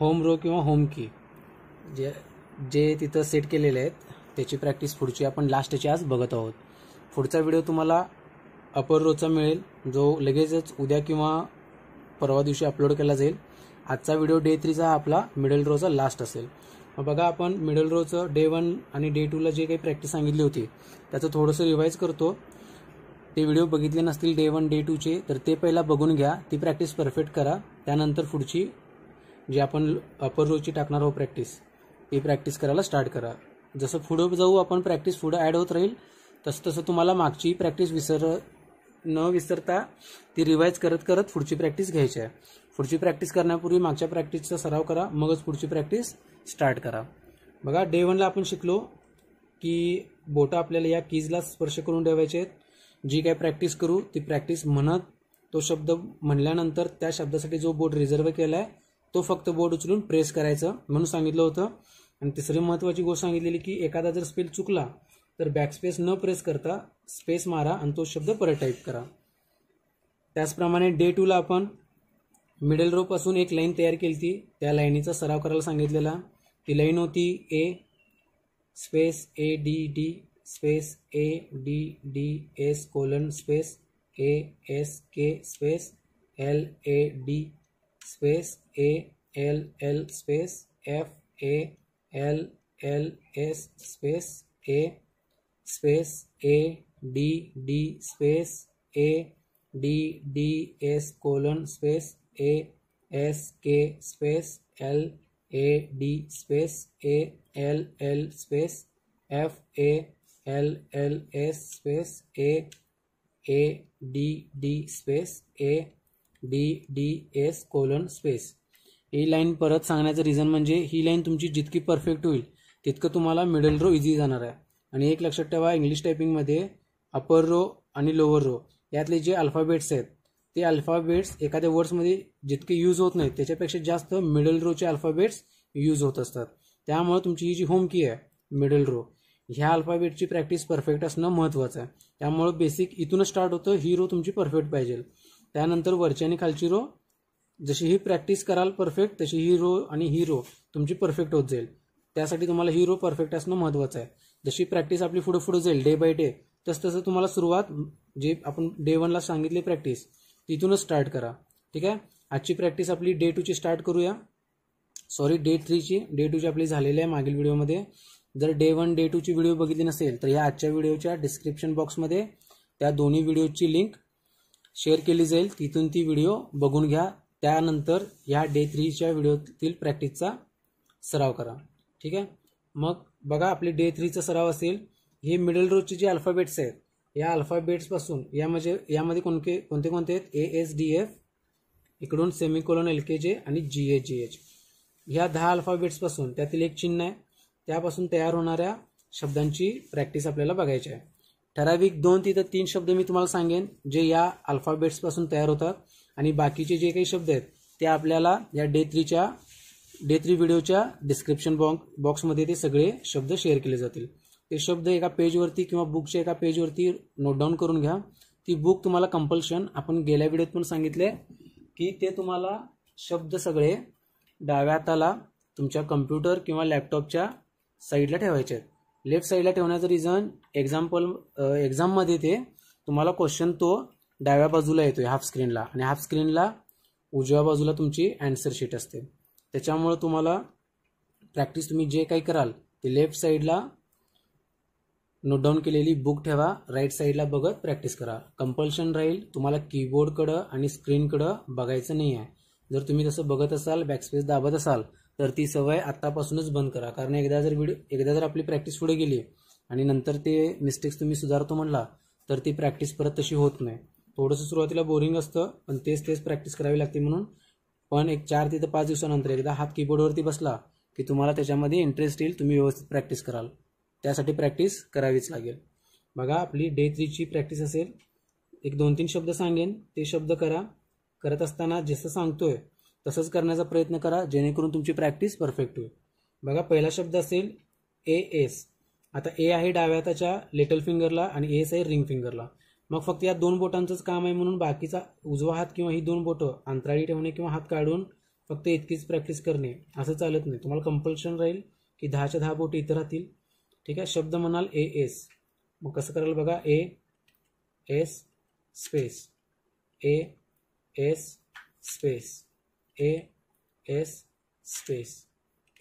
होम रो किंवा होम की जे तिथं सेट केलेले आहेत त्याची प्रॅक्टिस पुढची आपण लास्टची आज बघत आहोत. पुढचा व्हिडिओ तुम्हाला अपर रोचा मिळेल, जो लगेचच उद्या किंवा परवा दिवशी अपलोड केला जाईल. आजचा व्हिडिओ डे 3चा हा आपला मिडल रोचा लास्ट असेल. मग बघा, आपण मिडल रोचं डे 1 आणि डे 2ला जे काही प्रॅक्टिस सांगितली होती त्याचं थोडंसं रिवाईज करतो. ते व्हिडिओ बघितले नसतील डे 1 डे 2चे तर ते पहिला बघून घ्या, ती प्रॅक्टिस परफेक्ट करा. त्यानंतर पुढची जी आपण अपर रोची टाकणार आहोत प्रॅक्टिस, ती प्रॅक्टिस करायला स्टार्ट करा. जसं पुढं जाऊ आपण प्रॅक्टिस पुढं ॲड होत राहील तसं तसं तुम्हाला मागची प्रॅक्टिस न विसरता ती रिवाईज करत करत पुढची प्रॅक्टिस घ्यायची आहे. पुढची प्रॅक्टिस करण्यापूर्वी मागच्या प्रॅक्टिसचा सराव करा, मगच पुढची प्रॅक्टिस स्टार्ट करा. बघा, डे 1ला आपण शिकलो की बोटं आपल्याला या कीजला स्पर्श करून ठेवायचे आहेत. जी काय प्रॅक्टिस करू ती प्रॅक्टिस म्हणत तो शब्द म्हणल्यानंतर त्या शब्दासाठी जो बोट रिझर्व केला आहे तो फक्त बोट उचलून प्रेस करायचं म्हणून सांगितलं होतं. आणि तिसरी महत्त्वाची गोष्ट सांगितलेली की एखादा जर स्पेल चुकला तर बॅकस्पेस न प्रेस करता स्पेस मारा आणि तो शब्द परत टाईप करा. त्याचप्रमाणे डे 2ला आपण मिडल रो पासून एक लाईन तयार केली होती, त्या लाईनीचा सराव करायला सांगितलेला. ती लाईन होती A space A D D space A D D S colon space A S K space L A D space A L L space F A L L S space A space A D D space A D D S colon space A S K space L A D space A L L space F A L L S space A D D space A D D S colon space. ही लाईन परत सांगण्याचं रिझन म्हणजे ही लाईन तुमची जितकी परफेक्ट होईल तितकं तुम्हाला मिडल रो इझी जाणार आहे. आणि एक लक्षात ठेवा, इंग्लिश टायपिंगमध्ये अपर रो आणि लोअर रो यातले जे अल्फाबेट्स आहेत ते अल्फाबेट्स एखाद्या वर्ड्समध्ये जितके यूज होत नाहीत त्याच्यापेक्षा जास्त मिडल रोचे अल्फाबेट्स यूज होत असतात. त्यामुळे तुमची ही जी होम की आहे मिडल रो, ह्या अल्फाबेटची प्रॅक्टिस परफेक्ट असणं महत्त्वाचं आहे. त्यामुळं बेसिक इथूनच स्टार्ट होतं. ही रो तुमची परफेक्ट पाहिजे. त्यानंतर वरची आणि खालची रो जशी ही प्रॅक्टिस कराल परफेक्ट तशी ही रो आणि ही रो तुमची परफेक्ट होत जाईल. त्यासाठी तुम्हाला ही रो परफेक्ट असणं महत्त्वाचं आहे. जशी प्रॅक्टिस आपली पुढे जाईल डे बाय डे तसं टू सुरुवात जे आपण डे 1ला सांगितली प्रॅक्टिस तिथूनच स्टार्ट करा. ठीक आहे. आजची प्रॅक्टिस आपली डे 2ची स्टार्ट करूया. डे 3ची. डे 2ची आपली झालेली आहे मागील व्हिडिओमध्ये. जर डे 1 डे 2ची व्हिडिओ बघितली नसेल तर ह्या आजच्या व्हिडिओच्या डिस्क्रिप्शन बॉक्समध्ये त्या दोन्ही व्हिडिओची लिंक शेअर केली जाईल, तिथून ती व्हिडिओ बघून घ्या. त्यानंतर ह्या डे 3च्या व्हिडिओतील प्रॅक्टिसचा सराव करा. ठीक आहे. मग बघा, आपले डे 3चा सराव असेल हे मिडल रोचे जे अल्फाबेट्स आहेत या अल्फाबेट्सपासून यामध्ये कोणते कोणते आहेत ए एस डी एफ, इकडून सेमिकोलन एल के जे आणि जी एच जी एच, ह्या 10 अल्फाबेट्सपासून त्यातील एक चिन्ह आहे त्यापासून तयार होणाऱ्या शब्दांची प्रॅक्टिस आपल्याला बघायची आहे. ठराविक 2 ते 3 शब्द मी तुम्हाला सांगेन जे या अल्फाबेट्सपासून तयार होतात आणि बाकीचे जे काही शब्द आहेत ते आपल्याला या डे 3 व्हिडिओच्या डिस्क्रिप्शन बॉक्समध्ये ते सगळे शब्द शेअर केले जातील. ते शब्द एका पेजवरती किंवा बुकच्या एका पेजवरती नोट डाऊन करून घ्या. ती बुक तुम्हाला कंपल्शन, आपण गेल्या व्हिडिओत पण सांगितले की ते तुम्हाला शब्द सगळे डाव्या हाताला तुमच्या कम्प्युटर किंवा लॅपटॉपच्या साईडला ठेवायचे आहेत. लेफ्ट साईडला ठेवण्याचं रिझन एक्झाममध्ये ते तुम्हाला क्वेश्चन तो डाव्या बाजूला येतोय हाफ स्क्रीनला आणि हाफ स्क्रीनला उजव्या बाजूला तुमची अँसर शीट असते. त्याच्यामुळे तुम्हाला प्रॅक्टिस तुम्ही जे काही कराल ते लेफ्ट साईडला नोट डाऊन केलेली बुक ठेवा, राईट साईडला बघत प्रॅक्टिस करा. कंपल्शन राहील तुम्हाला कीबोर्डकडं आणि स्क्रीनकडं बघायचं नाही आहे. जर तुम्ही तसं बघत असाल, बॅकस्पेस दाबत असाल तर ती सवय आत्तापासूनच बंद करा. कारण एकदा जर आपली प्रॅक्टिस पुढे गेली आणि नंतर ते मिस्टेक्स तुम्ही सुधारतो म्हणला तर ती प्रॅक्टिस परत तशी होत नाही. थोडंसं सुरुवातीला बोरिंग असतं पण तेच प्रॅक्टिस करावी लागते. म्हणून पण एक 4 ते 5 दिवसानंतर एकदा हात कीबोर्डवरती बसला की तुम्हाला त्याच्यामध्ये इंटरेस्ट येईल, तुम्ही व्यवस्थित प्रॅक्टिस कराल. त्यासाठी प्रॅक्टिस करावीच लागेल. बघा, आपली डे 3ची प्रॅक्टिस असेल. एक 2-3 शब्द सांगेन, ते शब्द करा. करत असताना जसं सांगतोय तसंच करण्याचा प्रयत्न करा जेणेकरून तुमची प्रॅक्टिस परफेक्ट होईल. बघा, पहिला शब्द असेल ए एस. आता ए आहे डाव्या हाताच्या लिटल फिंगरला आणि एस आहे रिंग फिंगरला. मग फक्त या 2 बोटांचंच काम आहे म्हणून बाकीचा उजवा हात किंवा ही 2 बोटं अंतराळी ठेवणे किंवा हात काढून फक्त इतकीच प्रॅक्टिस करणे असं चालत नाही. तुम्हाला कंपल्शन राहील की 10च्या 10 बोट इथं राहतील. ठीक आहे. शब्द म्हणाल AS, मग कसं कराल बघा, AS space AS space AS space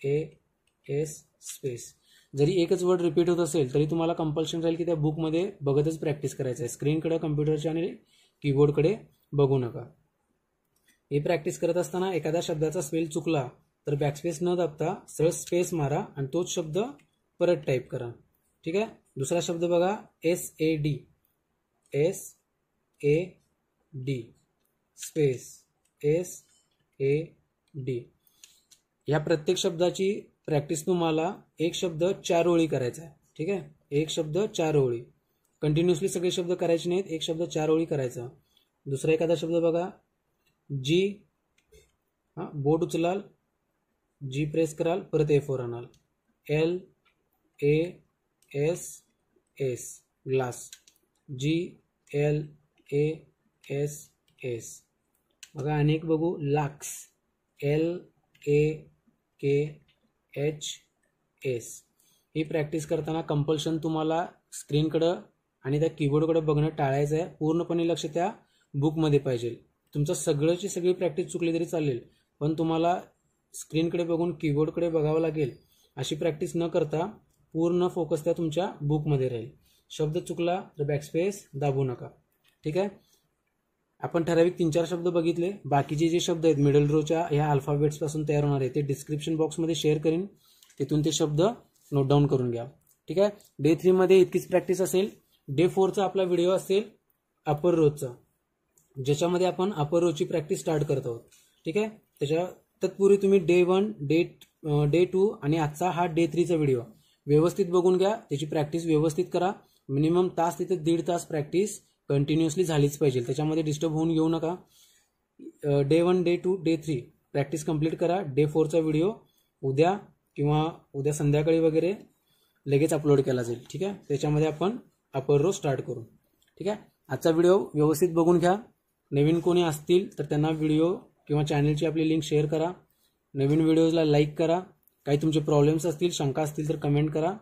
AS space. जरी एकच वर्ड रिपीट होत असेल तरी तुम्हाला कंपल्शन राहील की त्या बुकमध्ये बघतच प्रॅक्टिस करायचं आहे. स्क्रीनकडे, कम्प्युटरच्या आणि कीबोर्डकडे बघू नका. हे प्रॅक्टिस करत असताना एखाद्या शब्दाचा स्पेल चुकला तर बॅकस्पेस न दाबता सरळ स्पेस मारा आणि तोच शब्द परत टाईप करा. ठीक आहे. दुसरा शब्द बघा, SAD स्पेस SAD. या प्रत्येक शब्दाची प्रॅक्टिस तुम्हाला एक शब्द 4 ओळी करायचा आहे. ठीक आहे. एक शब्द 4 ओळी, कंटिन्युअसली सगळे शब्द करायचे नाहीत, एक शब्द 4 ओळी करायचा. दुसरा एखादा शब्द बघा, G, बोट उचलाल, G प्रेस कराल, परत A4 आणाल, LASS ग्लास, GLASS. बघा अनेक बघू, लाक्स, LAKHS. ही प्रॅक्टिस करताना कंपल्शन तुम्हाला स्क्रीनकडं आणि त्या कीबोर्डकडे बघणं टाळायचं आहे. पूर्णपणे लक्ष त्या बुकमध्ये पाहिजे. तुमचं सगळ्याची सगळी प्रॅक्टिस चुकली तरी चालेल, पण तुम्हाला स्क्रीनकडे बघून कीबोर्डकडे बघावं लागेल. अशी प्रॅक्टिस न करता पूर्ण फोकस त्या तुमच्या बुकमध्ये राहील. शब्द चुकला तर बॅकस्पेस दाबू नका. ठीक आहे. आपण ठराविक 3-4 शब्द बघितले. बाकीचे जे शब्द आहेत मिडल रोच्या ह्या अल्फाबेट्सपासून तयार होणार आहे ते डिस्क्रिप्शन बॉक्समध्ये शेअर करीन, तिथून ते शब्द नोट डाऊन करून घ्या. ठीक आहे. डे 3 मध्ये इतकीच प्रॅक्टिस असेल. डे 4चा आपला व्हिडिओ असेल अपर रोजचा, ज्याच्यामध्ये आपण अपर रोची प्रॅक्टिस स्टार्ट करत आहोत. ठीक आहे. तत्पूर्वी तुम्ही डे 1, डे 2 आणि आजचा हा डे 3चा व्हिडिओ व्यवस्थित बघून घ्या. त्याची प्रॅक्टिस व्यवस्थित करा. मिनिमम तास तिथे 1.5 तास प्रॅक्टिस कंटिन्युअसली झालीच पाहिजे. त्याच्यामध्ये डिस्टर्ब होऊन घेऊ नका. Day 1, day 2, day 3 practice complete करा. डे 4चा व्हिडिओ उद्या किंवा उद्या संध्याकाळी वगैरे लगेच अपलोड केला जाईल. ठीक आहे. त्याच्यामध्ये आपण अपर रो स्टार्ट करू. ठीक आहे. आजचा व्हिडिओ व्यवस्थित बघून घ्या. नवीन कोणी असतील तर त्यांना व्हिडिओ किंवा चॅनलची आपली लिंक शेअर करा. नवीन व्हिडिओजला लाईक करा. काही तुमचे प्रॉब्लेम्स असतील, शंका असतील तर कमेंट करा.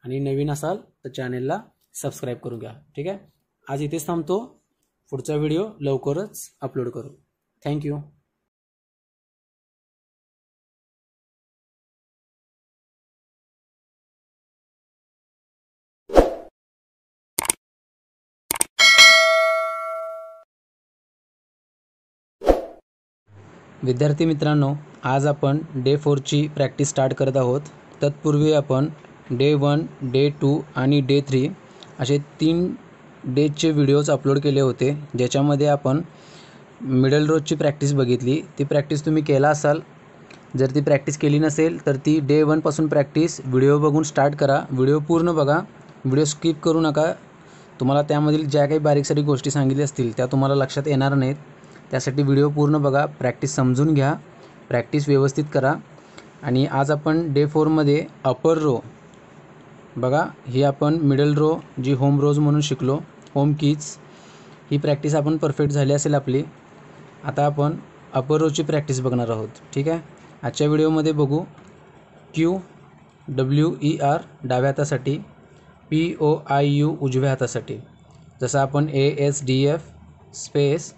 आणि नवीन असाल तर चॅनलला सबस्क्राईब करून घ्या. ठीक आहे. आज इथेच थांबतो. पुढचा व्हिडिओ लवकरच अपलोड करू. थँक्यू. विद्यार्थी मित्रांनो, आज आपण डे 4ची प्रॅक्टिस स्टार्ट करत आहोत. तत्पूर्वी आपण डे 1, डे 2 आणि डे 3 असे 3 डेजचे व्हिडिओज अपलोड केले होते, ज्याच्यामध्ये आपण मिडल रोजची प्रॅक्टिस बघितली. ती प्रॅक्टिस तुम्ही केला असाल. जर ती प्रॅक्टिस केली नसेल तर ती डे 1 पासून प्रॅक्टिस व्हिडिओ बघून स्टार्ट करा. व्हिडिओ पूर्ण बघा, व्हिडिओ स्किप करू नका. तुम्हाला त्यामधील ज्या काही बारीकसारीक गोष्टी सांगितल्या असतील त्या तुम्हाला लक्षात येणार नाहीत. त्यासाठी व्हिडिओ पूर्ण बघा, प्रॅक्टिस समजून घ्या, प्रॅक्टिस व्यवस्थित करा. आणि आज आपण डे 4मध्ये अपर रो बघा, ही आपण मिडल रो जी होम रोज म्हणून शिकलो, होम कीज, ही प्रॅक्टिस आपण परफेक्ट झाली असेल आपली. आता आपण अपर रोची प्रॅक्टिस बघणार आहोत. ठीक आहे. आजच्या व्हिडिओमध्ये बघू, QWER डाव्या हातासाठी, POIU उजव्या हातासाठी. जसं आपण ASDF स्पेस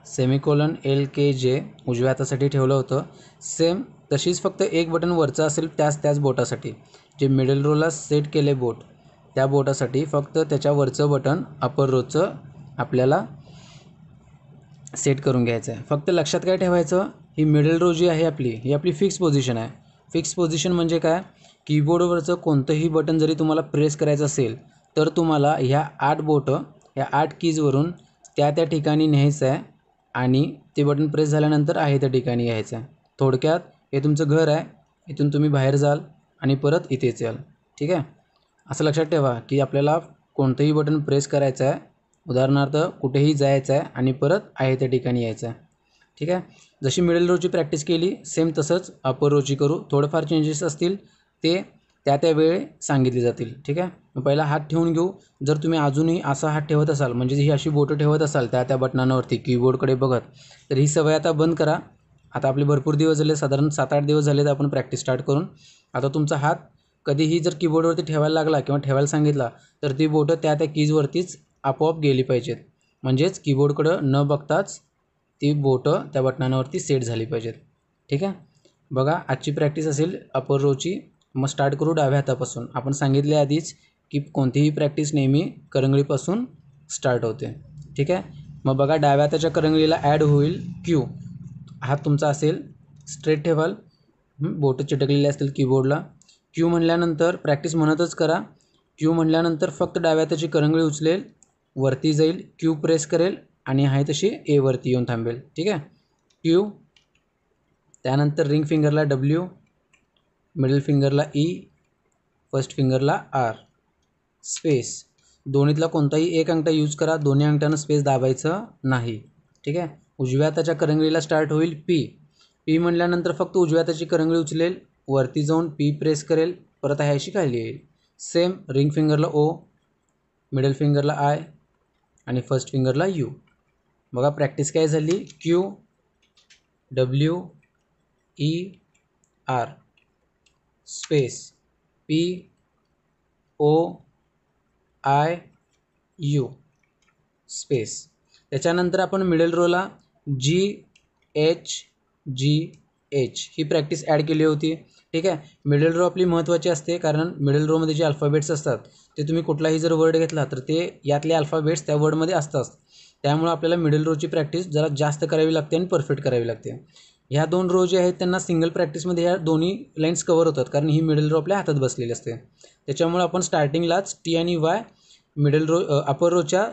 सेमिकोलन LKJ उजव्या हातासाठी ठेवलं होतं, सेम तशीच फक्त एक बटन वरचं असेल त्याच बोटासाठी. जे मिडल रोला सेट केले बोट, त्या बोटासाठी फक्त त्याच्यावरचं बटन अपर रोचं आपल्याला सेट करून घ्यायचं आहे. फक्त लक्षात काय ठेवायचं, ही मिडल रो जी आहे आपली, ही आपली फिक्स पोझिशन आहे. फिक्स पोझिशन म्हणजे काय, कीबोर्डवरचं कोणतंही बटन जरी तुम्हाला प्रेस करायचं असेल तर तुम्हाला ह्या 8 बोटं, ह्या 8 कीजवरून त्या ठिकाणी न्यायचं आहे आणि ते बटन प्रेस झाल्यानंतर आहे त्या ठिकाणी यायचं आहे. थोडक्यात हे तुमचं घर आहे, इथून तुम्ही बाहेर जाल आणि परत इथेच याल. ठीक आहे. असं लक्षात ठेवा की आपल्याला कोणतंही बटन प्रेस करायचं आहे, उदाहरणार्थ कुठेही जायचं आहे आणि परत आहे त्या ठिकाणी यायचं आहे. ठीक आहे. जशी मिडल रोची प्रॅक्टिस केली सेम तसंच अपर रोची करू. थोडंफार चेंजेस असतील ते त्या वेळ सांगितली जातील. ठीक आहे, मग पहिला हात ठेवून घेऊ. जर तुम्ही अजूनही असा हात ठेवत असाल, म्हणजे ही अशी बोटं ठेवत असाल त्या बटनांवरती कीबोर्डकडे बघत, तर ही सवय आता बंद करा. आता आपले भरपूर दिवस झाले, साधारण 7-8 दिवस झाले तर आपण प्रॅक्टिस स्टार्ट करून. आता तुमचा हात कधीही जर कीबोर्डवरती ठेवायला लागला किंवा ठेवायला सांगितला तर ती बोटं त्या कीजवरतीच आपोआप गेली पाहिजेत. म्हणजेच कीबोर्डकडं न बघताच ती बोटं त्या बटनांवरती सेट झाली पाहिजेत. ठीक आहे, बघा आजची प्रॅक्टिस असेल अपर रोची. मग स्टार्ट करू डाव्या हातापासून. आपण सांगितले आधीच की कोणतीही प्रॅक्टिस नेहमी करंगळीपासून स्टार्ट होते. ठीक आहे, मग बघा डाव्या हाताच्या करंगळीला ॲड होईल क्यू. हात तुमचा असेल स्ट्रेट ठेवाल, बोटं चिटकलेले असतील कीबोर्डला. क्यू म्हणल्यानंतर प्रॅक्टिस म्हणतच करा. क्यू म्हणल्यानंतर फक्त डाव्या हाताची करंगळी उचलेल, वरती जाईल, क्यू प्रेस करेल आणि आहे तशी ए वरती येऊन थांबेल. ठीक आहे, क्यू. त्यानंतर रिंग फिंगरला डब्ल्यू, मिडल फिंगरला ई, फर्स्ट फिंगरला आर, स्पेस. दोन्हीतला कोणताही एक अंगठा यूज करा, दोन्ही अंगठ्यानं स्पेस दाबायचं नाही. ठीक आहे, उजव्या हाताच्या करंगळीला स्टार्ट होईल पी. पी म्हणल्यानंतर फक्त उजव्या हाताची करंगळी उचलेल, वरती जाऊन पी प्रेस करेल, परत आहे अशी खाली येईल. सेम रिंग फिंगरला ओ, मिडल फिंगरला आय आणि फर्स्ट फिंगरला यू. बघा प्रॅक्टिस काय झाली, Q, W, E, R, space, P, O, I, U, space. त्याच्यानंतर आपण मिडल रोला जी, एच, जी, एच ही प्रॅक्टिस ॲड केली होती. ठीक आहे, मिडल रो आपली महत्त्वाची असते, कारण मिडल रोमध्ये जे अल्फाबेट्स असतात ते तुम्ही कुठलाही जर वर्ड घेतला तर ते यातले अल्फाबेट्स त्या वर्डमध्ये असतात. त्यामुळे आपल्याला मिडल रोची प्रॅक्टिस जरा जास्त करावी लागते आणि परफेक्ट करावी लागते. ह्या 2 रो जे आहेत त्यांना सिंगल प्रॅक्टिसमध्ये ह्या दोन्ही लाईन्स कवर होतात, कारण ही मिडल रो आपल्या हातात बसलेली असते. त्याच्यामुळे आपण स्टार्टिंगलाच टी आणि वाय मिडल रो अपर रोच्या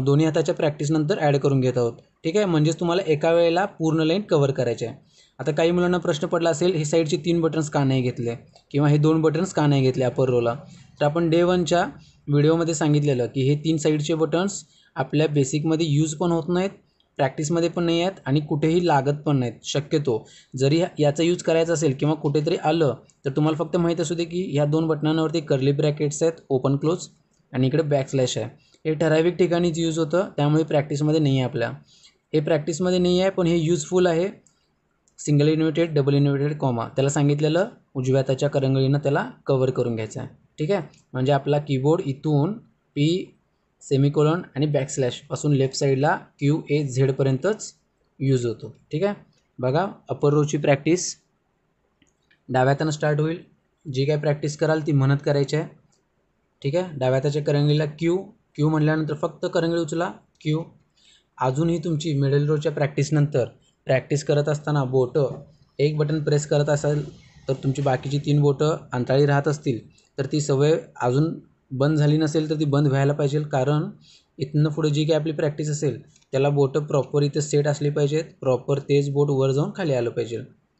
दोन्ही हाताच्या प्रॅक्टिसनंतर ॲड करून घेत आहोत. ठीक आहे, म्हणजेच तुम्हाला एका वेळेला पूर्ण लाईन कवर करायचे आहे. आता काही मुलांना प्रश्न पडला असेल, हे साईडचे 3 बटन्स का नाही घेतले किंवा हे 2 बटन्स का नाही घेतले अपर रोला. तर आपण डे 1च्या व्हिडिओमध्ये सांगितलेलं की हे 3 साईडचे बटन्स आपल्या बेसिकमध्ये यूज पण होत नाहीत, प्रॅक्टिसमध्ये पण नाही आहेत आणि कुठेही लागत पण नाहीत. शक्यतो जरी याचा यूज करायचा असेल किंवा कुठेतरी आलं तर तुम्हाला फक्त माहीत असू दे की ह्या 2 बटनांवरती कर्ली ब्रॅकेट्स आहेत, ओपन क्लोज, आणि इकडे बॅकस्लॅश आहे. हे ठराविक ठिकाणीच यूज होतं, त्यामुळे प्रॅक्टिसमध्ये नाही आहे आपल्या. हे प्रॅक्टिसमध्ये नाही आहे, पण हे यूजफुल आहे. Single inverted, double inverted, comma, त्याला सांगितलेलं उजव्या हाताच्या करंगळीनं त्याला कवर करून घ्यायचं आहे. ठीक आहे, म्हणजे आपला कीबोर्ड इथून पी, सेमिकोलॉन आणि बॅकस्लॅशपासून लेफ्ट साईडला क्यू, ए, झेडपर्यंतच यूज होतो. ठीक आहे, बघा अपर रोची प्रॅक्टिस डाव्या हातानं स्टार्ट होईल. जी काय प्रॅक्टिस कराल ती म्हणत करायची आहे. ठीक आहे, डाव्या हाताच्या करंगळीला क्यू. क्यू म्हणल्यानंतर फक्त करंगळी उचला, क्यू. अजूनही तुमची मिडल रोच्या प्रॅक्टिसनंतर प्रॅक्टिस करत असताना बोटं एक बटन प्रेस करत असाल तर तुमची बाकीची 3 बोटं अंतराळी राहत असतील तर ती सवय अजून बंद झाली नसेल तर ती बंद व्हायला पाहिजे, कारण इथनं पुढे जी काही आपली प्रॅक्टिस असेल त्याला बोटं प्रॉपर इथे सेट असली पाहिजेत, प्रॉपर तेच बोट वर जाऊन खाली आलं पाहिजे.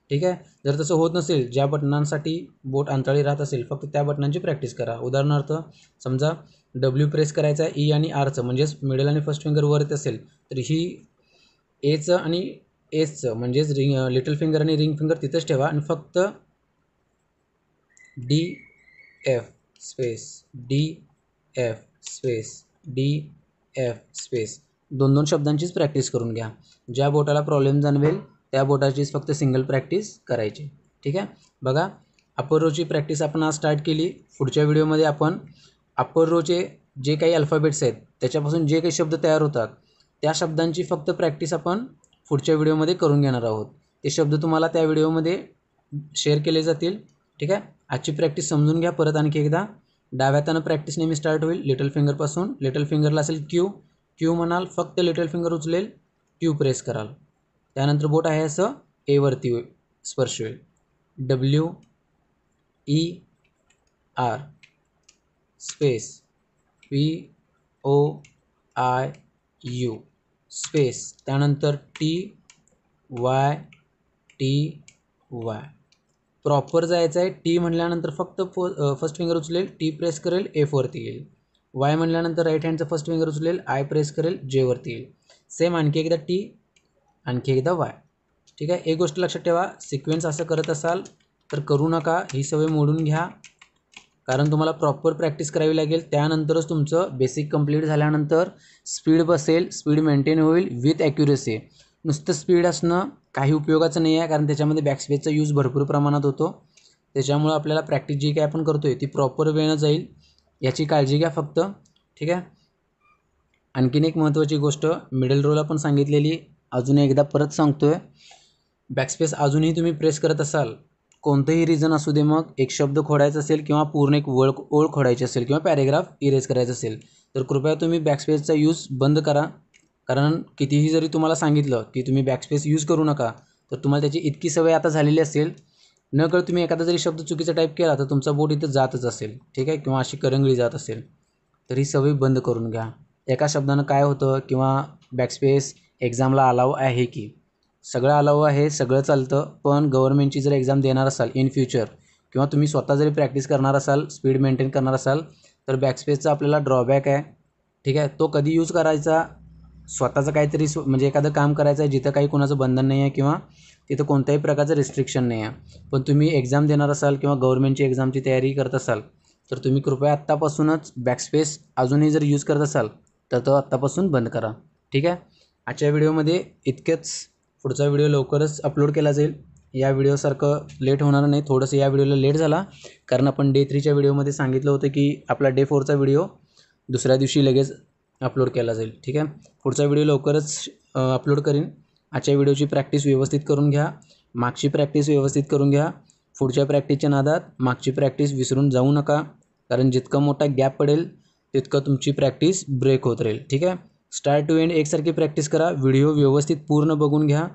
ठीक आहे, जर तसं होत नसेल, ज्या बटनांसाठी बोट अंतराळी राहत असेल फक्त त्या बटनांची प्रॅक्टिस करा. उदाहरणार्थ समजा डब्ल्यू प्रेस करायचा आहे ई आणि आरचं, म्हणजेच मिडल आणि फर्स्ट फिंगर वर येत असेल तर ही एचं आणि एसचं म्हणजेच लिटल फिंगर आणि रिंग फिंगर तिथंच ठेवा आणि फक्त D F space, D F space, D F space 2-2 शब्दांचीच प्रॅक्टिस करून घ्या. ज्या बोटाला प्रॉब्लेम जाणवेल त्या बोटाचीच फक्त सिंगल प्रॅक्टिस करायची. ठीक आहे, बघा अपर रोची प्रॅक्टिस आपण आज स्टार्ट केली. पुढच्या व्हिडिओमध्ये आपण अपर रोचे जे काही अल्फाबेट्स आहेत त्याच्यापासून जे काही शब्द तयार होतात त्या शब्दांची फक्त प्रॅक्टिस आपण पुढच्या व्हिडिओमध्ये करून घेणार आहोत. ते शब्द तुम्हाला त्या व्हिडिओमध्ये शेअर केले जातील. ठीक आहे, आजची प्रॅक्टिस समजून घ्या परत आणखी एकदा. डाव्या हातानं प्रॅक्टिस नेहमी स्टार्ट होईल लिटल फिंगरपासून. लिटल फिंगरला असेल क्यू, क्यू म्हणाल, फक्त लिटल फिंगर उचलेल, क्यू प्रेस कराल. त्यानंतर बोट आहे असं ए वरती स्पर्श होईल. W, E, R, space, P, O, I, U, space. त्यानंतर T, Y, T, Y. Proper जायचं आहे. टी म्हणल्यानंतर फक्त फर्स्ट फिंगर उचलेल, टी प्रेस करेल, एफ वरती येईल. वाय म्हणल्यानंतर राईट हँडचं फर्स्ट फिंगर उचलेल, आय प्रेस करेल, जे वरती येईल. सेम आणखी एकदा टी, आणखी एकदा वाय. ठीक आहे, एक गोष्ट लक्षात ठेवा, सिक्वेन्स असं करत असाल तर करू नका, ही सवय मोडून घ्या. कारण तुम्हाला प्रॉपर प्रॅक्टिस करावी लागेल, त्यानंतरच तुमचं बेसिक कंप्लीट झाल्यानंतर स्पीड बसेल, स्पीड मेंटेन होईल विथ ॲक्युरेसी. नुसतं स्पीड असणं काही उपयोगाचं नाही आहे, कारण त्याच्यामध्ये बॅकस्पेसचा यूज भरपूर प्रमाणात होतो. त्याच्यामुळं आपल्याला प्रॅक्टिस जी काय आपण करतो आहे ती प्रॉपर वेळेनं जाईल, याची काळजी घ्या फक्त. ठीक आहे. आणखीन एक महत्त्वाची गोष्ट मिडल रोला पण सांगितलेली, अजून एकदा परत सांगतो आहे. बॅकस्पेस अजूनही तुम्ही प्रेस करत असाल, कोणतंही रिझन असू दे, मग एक शब्द खोडायचा असेल किंवा पूर्ण एक ओळ खोडायची असेल किंवा पॅरेग्राफ इरेज करायचं असेल, तर कृपया तुम्ही बॅकस्पेसचा यूज बंद करा. कारण कितीही जरी तुम्हाला सांगितलं की तुम्ही बॅकस्पेस यूज करू नका, तर तुम्हाला त्याची इतकी सवय आता झालेली असेल, नकळत तुम्ही एखादा जरी शब्द चुकीचा टाईप केला तर तुमचा बोट इथं जातच असेल. ठीक आहे, किंवा अशी करंगळी जात असेल, तर ही सवय बंद करून घ्या. एका शब्दानं काय होतं, किंवा बॅकस्पेस एक्झामला अलाव आहे की, सगळं अलाव आहे, सगळं चालतं, पण गव्हर्नमेंटची जर एक्झाम देणार असाल इन फ्युचर, किंवा तुम्ही स्वतः जरी प्रॅक्टिस करणार असाल, स्पीड मेंटेन करणार असाल, तर बॅकस्पेसचा आपल्याला ड्रॉबॅक आहे. ठीक आहे, तो कधी यूज करायचा, स्वतःचं काहीतरी म्हणजे एखादं काम करायचं आहे जिथं काही कोणाचं बंधन नाही आहे किंवा तिथं कोणत्याही प्रकारचं रिस्ट्रिक्शन नाही आहे. पण तुम्ही एक्झाम देणार असाल किंवा गव्हर्नमेंटची एक्झामची तयारी करत असाल, तर तुम्ही कृपया आत्तापासूनच बॅकस्पेस अजूनही जर यूज करत असाल तर तो आत्तापासून बंद करा. ठीक आहे. आजच्या व्हिडिओमध्ये इतकेच. पुढचा व्हिडिओ लवकरच अपलोड केला जाईल. या व्हिडिओसारखं लेट होणार नाही. थोडंसं या व्हिडिओला लेट झाला कारण आपण डे 3च्या व्हिडिओमध्ये सांगितलं होतं की आपला डे 4चा व्हिडिओ दुसऱ्या दिवशी लगेच अपलोड केला जाईल. ठीक आहे. पुढचा व्हिडिओ लवकरच अपलोड करीन. आजच्या व्हिडिओची प्रॅक्टिस व्यवस्थित करून घ्या, मागची प्रॅक्टिस व्यवस्थित करून घ्या. पुढच्या प्रॅक्टिसच्या नादात मागची प्रॅक्टिस विसरून जाऊ नका, कारण जितका मोठा गॅप पडेल तितकं तुमची प्रॅक्टिस ब्रेक होत राहील. ठीक आहे. स्टार्ट टू एंड एकसारखी प्रॅक्टिस करा. व्हिडिओ व्यवस्थित पूर्ण बघून घ्या.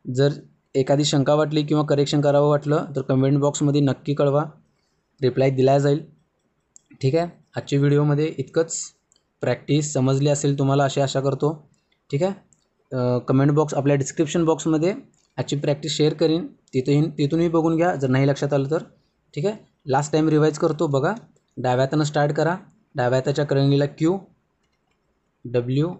जर एखादी शंका वाटली किंवा करेक्शन करावं वाटलं तर कमेंट बॉक्समध्ये नक्की कळवा, रिप्लाय दिला जाईल. ठीक आहे. आजच्या व्हिडिओमध्ये इतकंच. प्रॅक्टिस समजली असेल तुम्हाला अशी आशा करतो. ठीक आहे. कमेंट बॉक्स, आपल्या डिस्क्रिप्शन बॉक्समध्ये आजची प्रॅक्टिस शेअर करीन, तिथूनही बघून घ्या जर नाही लक्षात आलं तर. ठीक आहे. लास्ट टाईम रिवाईज करतो बघा. डाव्या हातानं स्टार्ट करा. डाव्या हाताच्या करंगळीला Q WER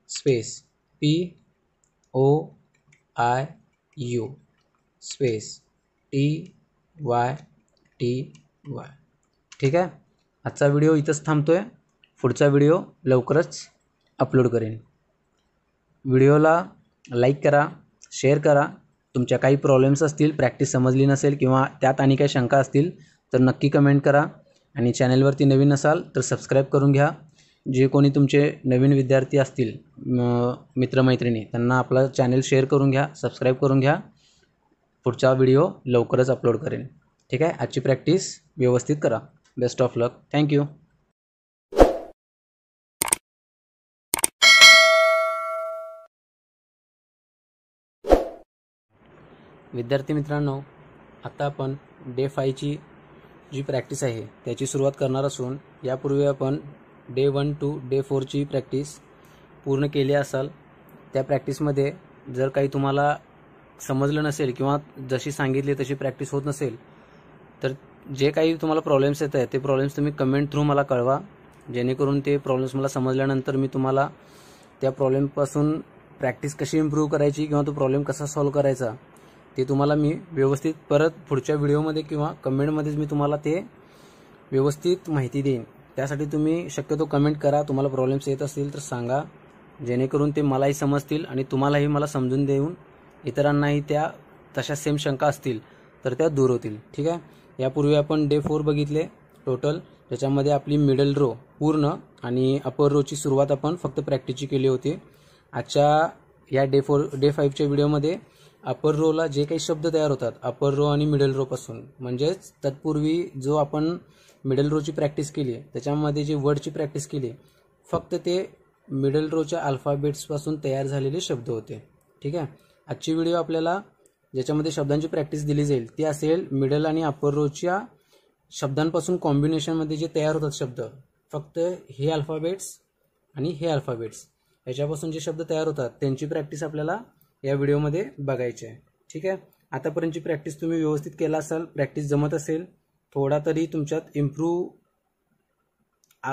space POIU space TYTY. ठीक आहे. आजचा व्हिडिओ इथंच थांबतो आहे. पुढचा व्हिडिओ लवकरच अपलोड करेन. व्हिडिओला लाईक करा, शेअर करा. तुमच्या काही प्रॉब्लेम्स असतील, प्रॅक्टिस समजली नसेल किंवा त्यात आणि काही शंका असतील तर नक्की कमेंट करा. आणि चॅनलवरती नवीन असाल तर सबस्क्राईब करून घ्या. जे कोणी तुमचे नवीन विद्यार्थी असतील, मित्रमैत्रिणी, त्यांना आपला चॅनल शेअर करून घ्या, सबस्क्राईब करून घ्या. पुढचा व्हिडिओ लवकरच अपलोड करेन. ठीक आहे. आजची प्रॅक्टिस व्यवस्थित करा. Best of luck. थँक्यू. विद्यार्थी मित्रांनो, आता आपण डे 5ची जी प्रॅक्टिस आहे त्याची सुरुवात करणार असून यापूर्वी आपण डे 1 to डे 4ची प्रॅक्टिस पूर्ण केली असाल. त्या प्रॅक्टिसमध्ये जर काही तुम्हाला समजलं नसेल किंवा जशी सांगितली तशी प्रॅक्टिस होत नसेल, तर जे काही तुम्हाला प्रॉब्लेम्स येत आहेत ते प्रॉब्लेम्स तुम्ही कमेंट थ्रू मला कळवा, जेणेकरून ते प्रॉब्लेम्स मला समजल्यानंतर मी तुम्हाला त्या प्रॉब्लेमपासून प्रॅक्टिस कशी इम्प्रूव्ह करायची किंवा तो प्रॉब्लेम कसा सॉल्व्ह करायचा ते तुम्हाला मी व्यवस्थित परत पुढच्या व्हिडिओमध्ये किंवा कमेंटमध्येच मी तुम्हाला ते व्यवस्थित माहिती देईन. त्यासाठी तुम्ही शक्यतो कमेंट करा. तुम्हाला प्रॉब्लेम्स येत असतील तर सांगा, जेणेकरून ते मलाही समजतील आणि तुम्हालाही मला समजून देऊन इतरांनाही त्या तशा सेम शंका असतील तर त्या दूर होतील. ठीक आहे. यापूर्वी आपण डे 4 बघितले टोटल. त्याच्यामध्ये आपली मिडल रो पूर्ण आणि अपर रोची सुरुवात आपण फक्त प्रॅक्टिसची केली होती. आजच्या या डे 5च्या व्हिडिओमध्ये अपर रोला जे काही शब्द तयार होतात अपर रो आणि मिडल रो पासून, म्हणजेच तत्पूर्वी जो आपण मिडल रोची प्रॅक्टिस केली त्याच्यामध्ये जे वर्डची प्रॅक्टिस केली, फक्त ते मिडल रोच्या अल्फाबेट्सपासून तयार झालेले शब्द होते. ठीक आहे. आजची व्हिडिओ आपल्याला ज्याच्यामध्ये शब्दांची प्रॅक्टिस दिली जाईल ती असेल मिडल आणि अपर रोच्या शब्दांपासून कॉम्बिनेशनमध्ये जे तयार होतात शब्द, फक्त हे अल्फाबेट्स आणि हे अल्फाबेट्स याच्यापासून जे शब्द तयार होतात त्यांची प्रॅक्टिस आपल्याला या व्हिडिओमध्ये बघायची आहे. ठीक आहे. आतापर्यंतची प्रॅक्टिस तुम्ही व्यवस्थित केला असाल, प्रॅक्टिस जमत असेल, थोडा तरी तुमच्यात इम्प्रूव्ह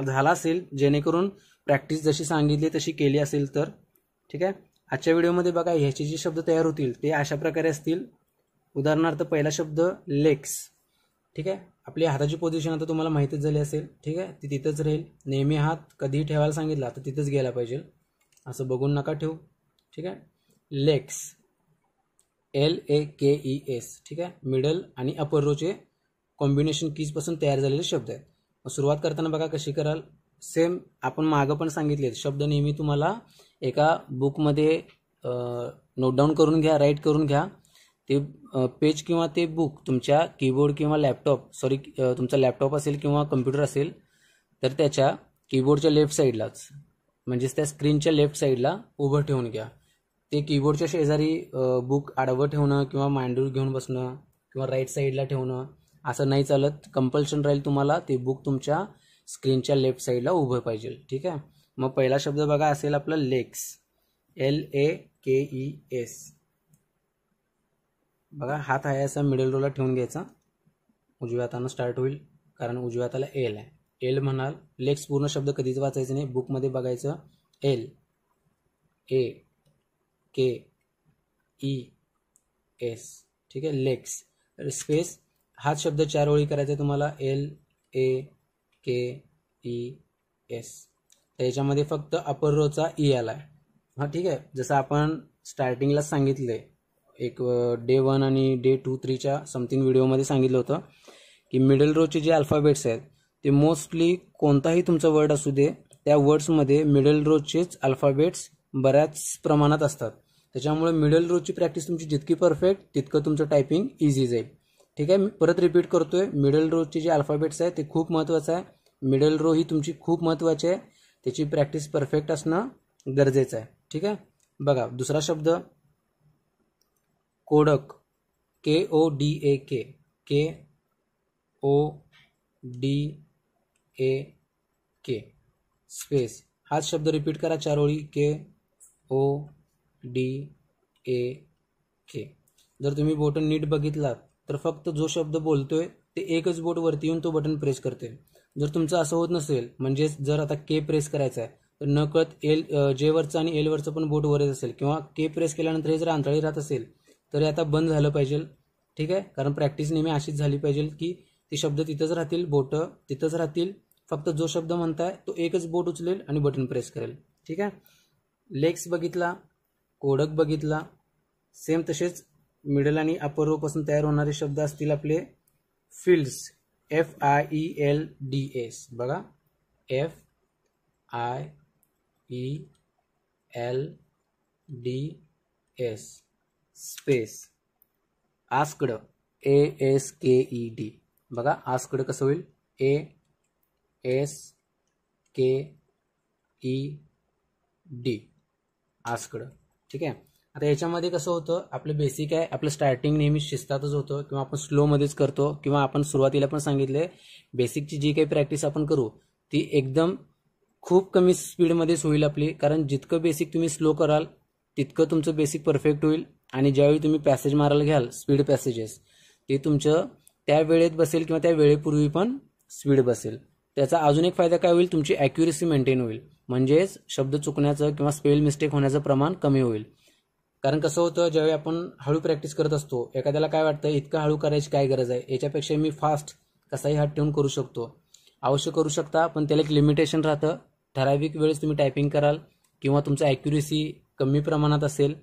झाला असेल, जेणेकरून प्रॅक्टिस जशी सांगितली तशी केली असेल तर. ठीक आहे. आजच्या व्हिडिओमध्ये बघा ह्याचे जे शब्द तयार होतील ते अशा प्रकारे असतील. उदाहरणार्थ पहिला शब्द लेग्स, ठीक आहे. आपली हाताची पोझिशन आता तुम्हाला माहितीच झाली असेल, ठीक आहे. ती तिथंच राहील. नेहमी हात कधीही ठेवायला सांगितला तर तिथंच गेला पाहिजे, असं बघून नका ठेवू, ठीक आहे. लेग्स, LAKES, ठीक आहे. मिडल आणि अपर रोचे कॉम्बिनेशन कीजपासून तयार झालेले शब्द आहेत. सुरुवात करताना बघा कशी कराल. सेम आपण मागं पण सांगितले शब्द नेहमी तुम्हाला एका बुकमध्ये नोट डाऊन करून घ्या, राईट करून घ्या. ते पेज किंवा ते बुक तुमच्या कीबोर्ड किंवा लॅपटॉप, तुमचा लॅपटॉप असेल किंवा कम्प्युटर असेल तर त्याच्या कीबोर्डच्या लेफ्ट साईडलाच, म्हणजेच त्या स्क्रीनच्या लेफ्ट साईडला उभं ठेवून घ्या. ते कीबोर्डच्या शेजारी बुक आडवं ठेवणं किंवा मांडीवर घेऊन बसणं किंवा राईट साईडला ठेवणं असं नाही चालत. कंपल्शन राहील तुम्हाला ते बुक तुमच्या स्क्रीनच्या लेफ्ट साईडला उभं पाहिजे, ठीक आहे. मग पहिला शब्द बघा असेल आपला लेग्स, LAKES. बघा हात आहे असा मिडल रोला ठेवून घ्यायचा. उजव्या हातानं स्टार्ट होईल कारण उजव्या हाताला एल आहे. एल म्हणाल. लेग्स पूर्ण शब्द कधीच वाचायचं नाही, बुकमध्ये बघायचं. LAKES, ठीक आहे. लेग्स स्पेस हाच शब्द 4 ओळी करायचा तुम्हाला. LAKES. त्याच्यामध्ये फक्त अपर रोचा ई आला आहे, हां, ठीक आहे. जसं आपण स्टार्टिंगला सांगितलंय एक डे 1 आणि डे 2, 3च्या समथिंग व्हिडिओमध्ये सांगितलं होतं की मिडल रोचे जे अल्फाबेट्स आहेत ते मोस्टली कोणताही तुमचा वर्ड असू दे त्या वर्ड्समध्ये मिडल रोचेच अल्फाबेट्स बऱ्याच प्रमाणात असतात. त्याच्यामुळे मिडल रोची प्रॅक्टिस तुमची जितकी परफेक्ट तितकं तुमचं टायपिंग इझी जाईल, ठीक आहे. मी परत रिपीट करतोय, मिडल रोचे जे अल्फाबेट्स आहेत ते खूप महत्त्वाचं आहे. मिडल रो ही तुमची खूप महत्त्वाची आहे, त्याची प्रॅक्टिस परफेक्ट असणं गरजेचं आहे, ठीक आहे. बघा दुसरा शब्द कोडक, KODAK, KODAK स्पेस. हाच शब्द रिपीट करा 4 ओळी. KODAK. जर तुम्ही बोटन नीट बघितलात तर फक्त जो शब्द बोलतोय ते एकच बोट वरती येऊन तो बटन प्रेस करते. जर तुमचं असं होत नसेल, म्हणजे जर आता के प्रेस करायचा आहे तर नकळत जे वरचं आणि एल वरचं पण बोट वर येत असेल किंवा के प्रेस केल्यानंतर हे जर अंतळी राहत असेल तर आता बंद झालं पाहिजे, ठीक आहे. कारण प्रॅक्टिस नेहमी अशीच झाली पाहिजे की ते शब्द तिथंच राहतील, बोटं तिथंच राहतील. फक्त जो शब्द म्हणताय तो एकच बोट उचलेल आणि बटन प्रेस करेल, ठीक आहे. लेग्स बघितला, कोडक बघितला. सेम तसेच मिडल आणि अपर रो पासून तयार होणारे शब्द असतील आपले फील्ड्स, FIELDS. बघा FIELDS स्पेस. Asked, ASKED. बघा आस्क्ड कसं होईल, ASKED, आस्क्ड, ठीक आहे. आता याच्यामध्ये कसं होतं, आपलं बेसिक आहे, आपलं स्टार्टिंग नेहमी शिस्तातच होतं किंवा आपण स्लोमध्येच करतो किंवा आपण सुरुवातीला पण सांगितले बेसिकची जी काही प्रॅक्टिस आपण करू ती एकदम खूप कमी स्पीडमध्येच होईल आपली. कारण जितकं बेसिक तुम्ही स्लो कराल तितकं तुमचं बेसिक परफेक्ट होईल आणि ज्यावेळी तुम्ही पॅसेज मारायला घ्याल स्पीड पॅसेजेस ते तुमचं त्या वेळेत बसेल किंवा त्या वेळेपूर्वी पण स्पीड बसेल. त्याचा अजून एक फायदा काय होईल, तुमची ॲक्युरेसी मेंटेन होईल, म्हणजेच शब्द चुकण्याचं किंवा स्पेल मिस्टेक होण्याचं प्रमाण कमी होईल. कारण कसं होतं, ज्यावेळी आपण हळू प्रॅक्टिस करत असतो एखाद्याला काय वाटतं इतकं हळू करायची काय गरज आहे, याच्यापेक्षा मी फास्ट कसाही हात ठेवून करू शकतो. अवश्य करू शकता, पण त्याला एक लिमिटेशन राहतं. ठराविक वेळेस तुम्ही टायपिंग कराल किंवा तुमचं ॲक्युरेसी कमी प्रमाणात असेल,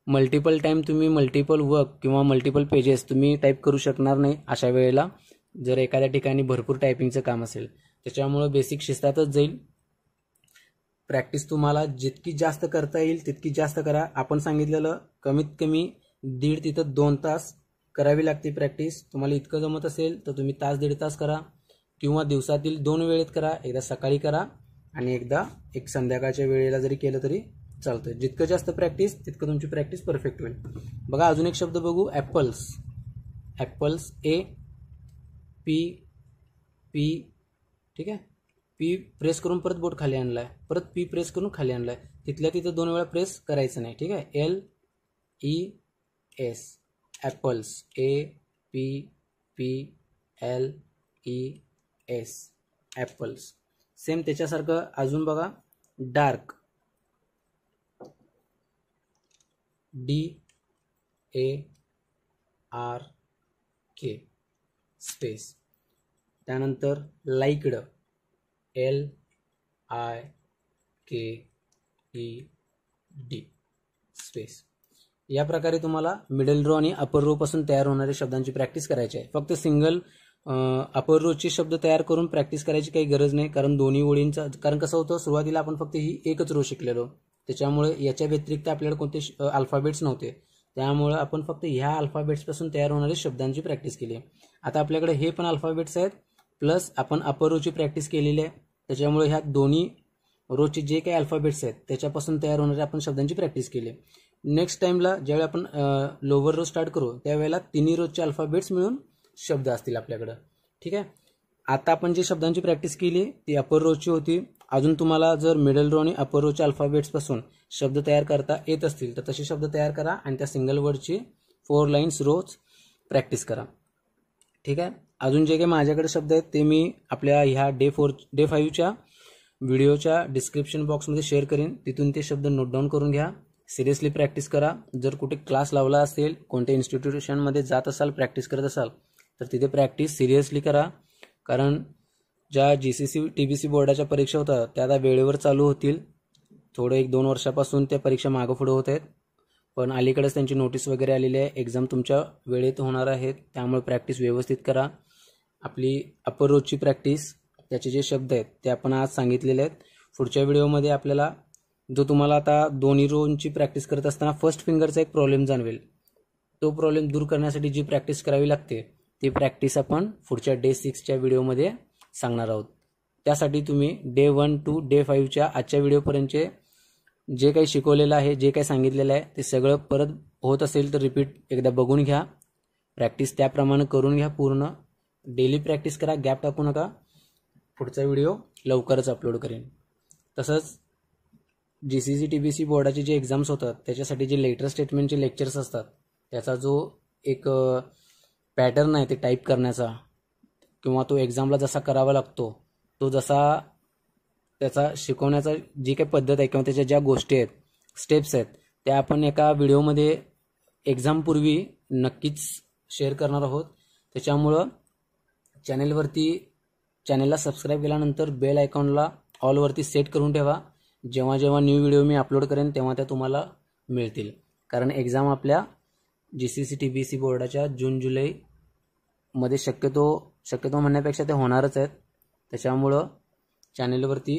मल्टिपल टाईम तुम्ही मल्टिपल वर्क किंवा मल्टिपल पेजेस तुम्ही टाईप करू शकणार नाही अशा वेळेला, जर एखाद्या ठिकाणी भरपूर टायपिंगचं काम असेल. त्याच्यामुळं बेसिक शिस्तातच जाईल. प्रॅक्टिस तुम्हाला जितकी जास्त करता येईल तितकी जास्त करा. आपण सांगितलेलं कमीत कमी 1.5 ते 2 तास करावी लागते प्रॅक्टिस. तुम्हाला इतकं जमत असेल तर तुम्ही तास 1.5 तास करा किंवा दिवसातील 2 वेळेत करा. एकदा सकाळी करा आणि एकदा एक संध्याकाळच्या वेळेला जरी केलं तरी चालतं. जितकं जास्त प्रॅक्टिस तितकं तुमची प्रॅक्टिस परफेक्ट होईल. बघा अजून एक शब्द बघू, ॲपल्स. ॲपल्स APP, ठीक आहे. पी प्रेस करून परत बोट खाली आणलाय, परत पी प्रेस करून खाली आणलाय, तिथल्या तिथं 2 वेळा प्रेस करायचं नाही, ठीक आहे. LES apples, APPLES apples. Same त्याच्यासारखं अजून बघा, डार्क, DARK, LIKE स्पेस, त्यानंतर लाइक्ड LIKED स्पेस. या प्रकारे तुम्हाला मिडल रो आणि अपर रो पासून तयार होणाऱ्या शब्दांची प्रॅक्टिस करायची आहे. फक्त सिंगल अपर रोचे शब्द तयार करून प्रॅक्टिस करायची काही गरज नाही, कारण दोन्ही ओळींचा, कारण कसं होतं सुरुवातीला आपण फक्त ही एकच रो शिकलेलो, त्याच्यामुळे याच्या व्यतिरिक्त आपल्याला कोणते अल्फाबेट्स नव्हते, त्यामुळे आपण फक्त ह्या अल्फाबेट्सपासून तयार होणाऱ्या शब्दांची प्रॅक्टिस केली. आता आपल्याकडे हे पण अल्फाबेट्स आहेत, प्लस आपण अपर रोची प्रॅक्टिस केलेली आहे, त्याच्यामुळे ह्या दोन्ही रोचे जे काही अल्फाबेट्स आहेत त्याच्यापासून तयार होणाऱ्या आपण शब्दांची प्रॅक्टिस केली. नेक्स्ट टाइमला ज्यावेळी आपण लोअर रो स्टार्ट करू त्यावेळेला तिन्ही रोजचे अल्फाबेट्स मिळून शब्द असतील आपल्याकडं. ठीक आहे. आता आपण जी शब्दांची प्रॅक्टिस केली ती अपर रोची होती. अजून तुम्हाला जर मिडल रो आणि अपर रोच्या अल्फाबेट्सपासून शब्द तयार करता येत असतील तर तसे शब्द तयार करा आणि त्या सिंगल वर्डची 4 लाईन्स रोज प्रॅक्टिस करा. ठीक आहे. अजून जे काही माझ्याकडे शब्द आहेत ते मी आपल्या ह्या डे 5च्या व्हिडिओच्या डिस्क्रिप्शन बॉक्समध्ये शेअर करेन, तिथून ते शब्द नोट डाऊन करून घ्या. सिरियसली प्रॅक्टिस करा. जर कुठे क्लास लावला असेल, कोणत्या इन्स्टिट्यूशनमध्ये जात असाल, प्रॅक्टिस करत असाल तर तिथे प्रॅक्टिस सिरियसली करा, कारण ज्या GCC TBC बोर्डाच्या परीक्षा होतात त्या आता वेळेवर चालू होतील. थोडं 1-2 वर्षापासून त्या परीक्षा मागं पुढं होत आहेत, पण अलीकडेच त्यांची नोटीस वगैरे आलेली आहे. एक्झाम तुमच्या वेळेत होणार आहेत, त्यामुळे प्रॅक्टिस व्यवस्थित करा. आपली अपर रोजची प्रॅक्टिस, त्याचे जे शब्द आहेत ते आपण आज सांगितलेले आहेत. पुढच्या व्हिडिओमध्ये आपल्याला जो तुम्हाला आता दोन्ही रोची प्रॅक्टिस करत असताना फर्स्ट फिंगरचा एक प्रॉब्लेम जाणवेल, तो प्रॉब्लेम दूर करण्यासाठी जी प्रॅक्टिस करावी लागते ती प्रॅक्टिस आपण पुढच्या डे 6च्या व्हिडिओमध्ये सांगणार आहोत. त्यासाठी तुम्ही डे 1 to डे 5च्या आजच्या व्हिडिओपर्यंतचे जे काही शिकवलेलं आहे, जे काही सांगितलेलं आहे ते सगळं परत होत असेल तर रिपीट एकदा बघून घ्या. प्रॅक्टिस त्याप्रमाणे करून घ्या. पूर्ण डेली प्रॅक्टिस करा, गॅप टाकू नका. पुढचा व्हिडिओ लवकरच अपलोड करेन. तसंच GCC TBC बोर्डाचे जे एक्झाम्स होतात त्याच्यासाठी जे लेटर स्टेटमेंटचे लेक्चर्स असतात त्याचा जो एक पॅटर्न आहे ते टाईप करण्याचा, किंवा तो एक्झामला जसा करावा लागतो, तो जसा त्याचा शिकवण्याचा जी काही पद्धत आहे किंवा त्याच्या ज्या गोष्टी आहेत, स्टेप्स आहेत, त्या आपण एका व्हिडिओमध्ये एक्झामपूर्वी नक्कीच शेअर करणार आहोत. त्याच्यामुळं चॅनलला सबस्क्राईब केल्यानंतर बेल आयकॉनला ऑलवरती सेट करून ठेवा. जेव्हा जेव्हा न्यू व्हिडिओ मी अपलोड करेन तेव्हा त्या तुम्हाला मिळतील, कारण एक्झाम आपल्या GCC TBC बोर्डाच्या जून-जुलैमध्ये शक्यतो म्हणण्यापेक्षा ते होणारच आहेत. त्याच्यामुळं चॅनलवरती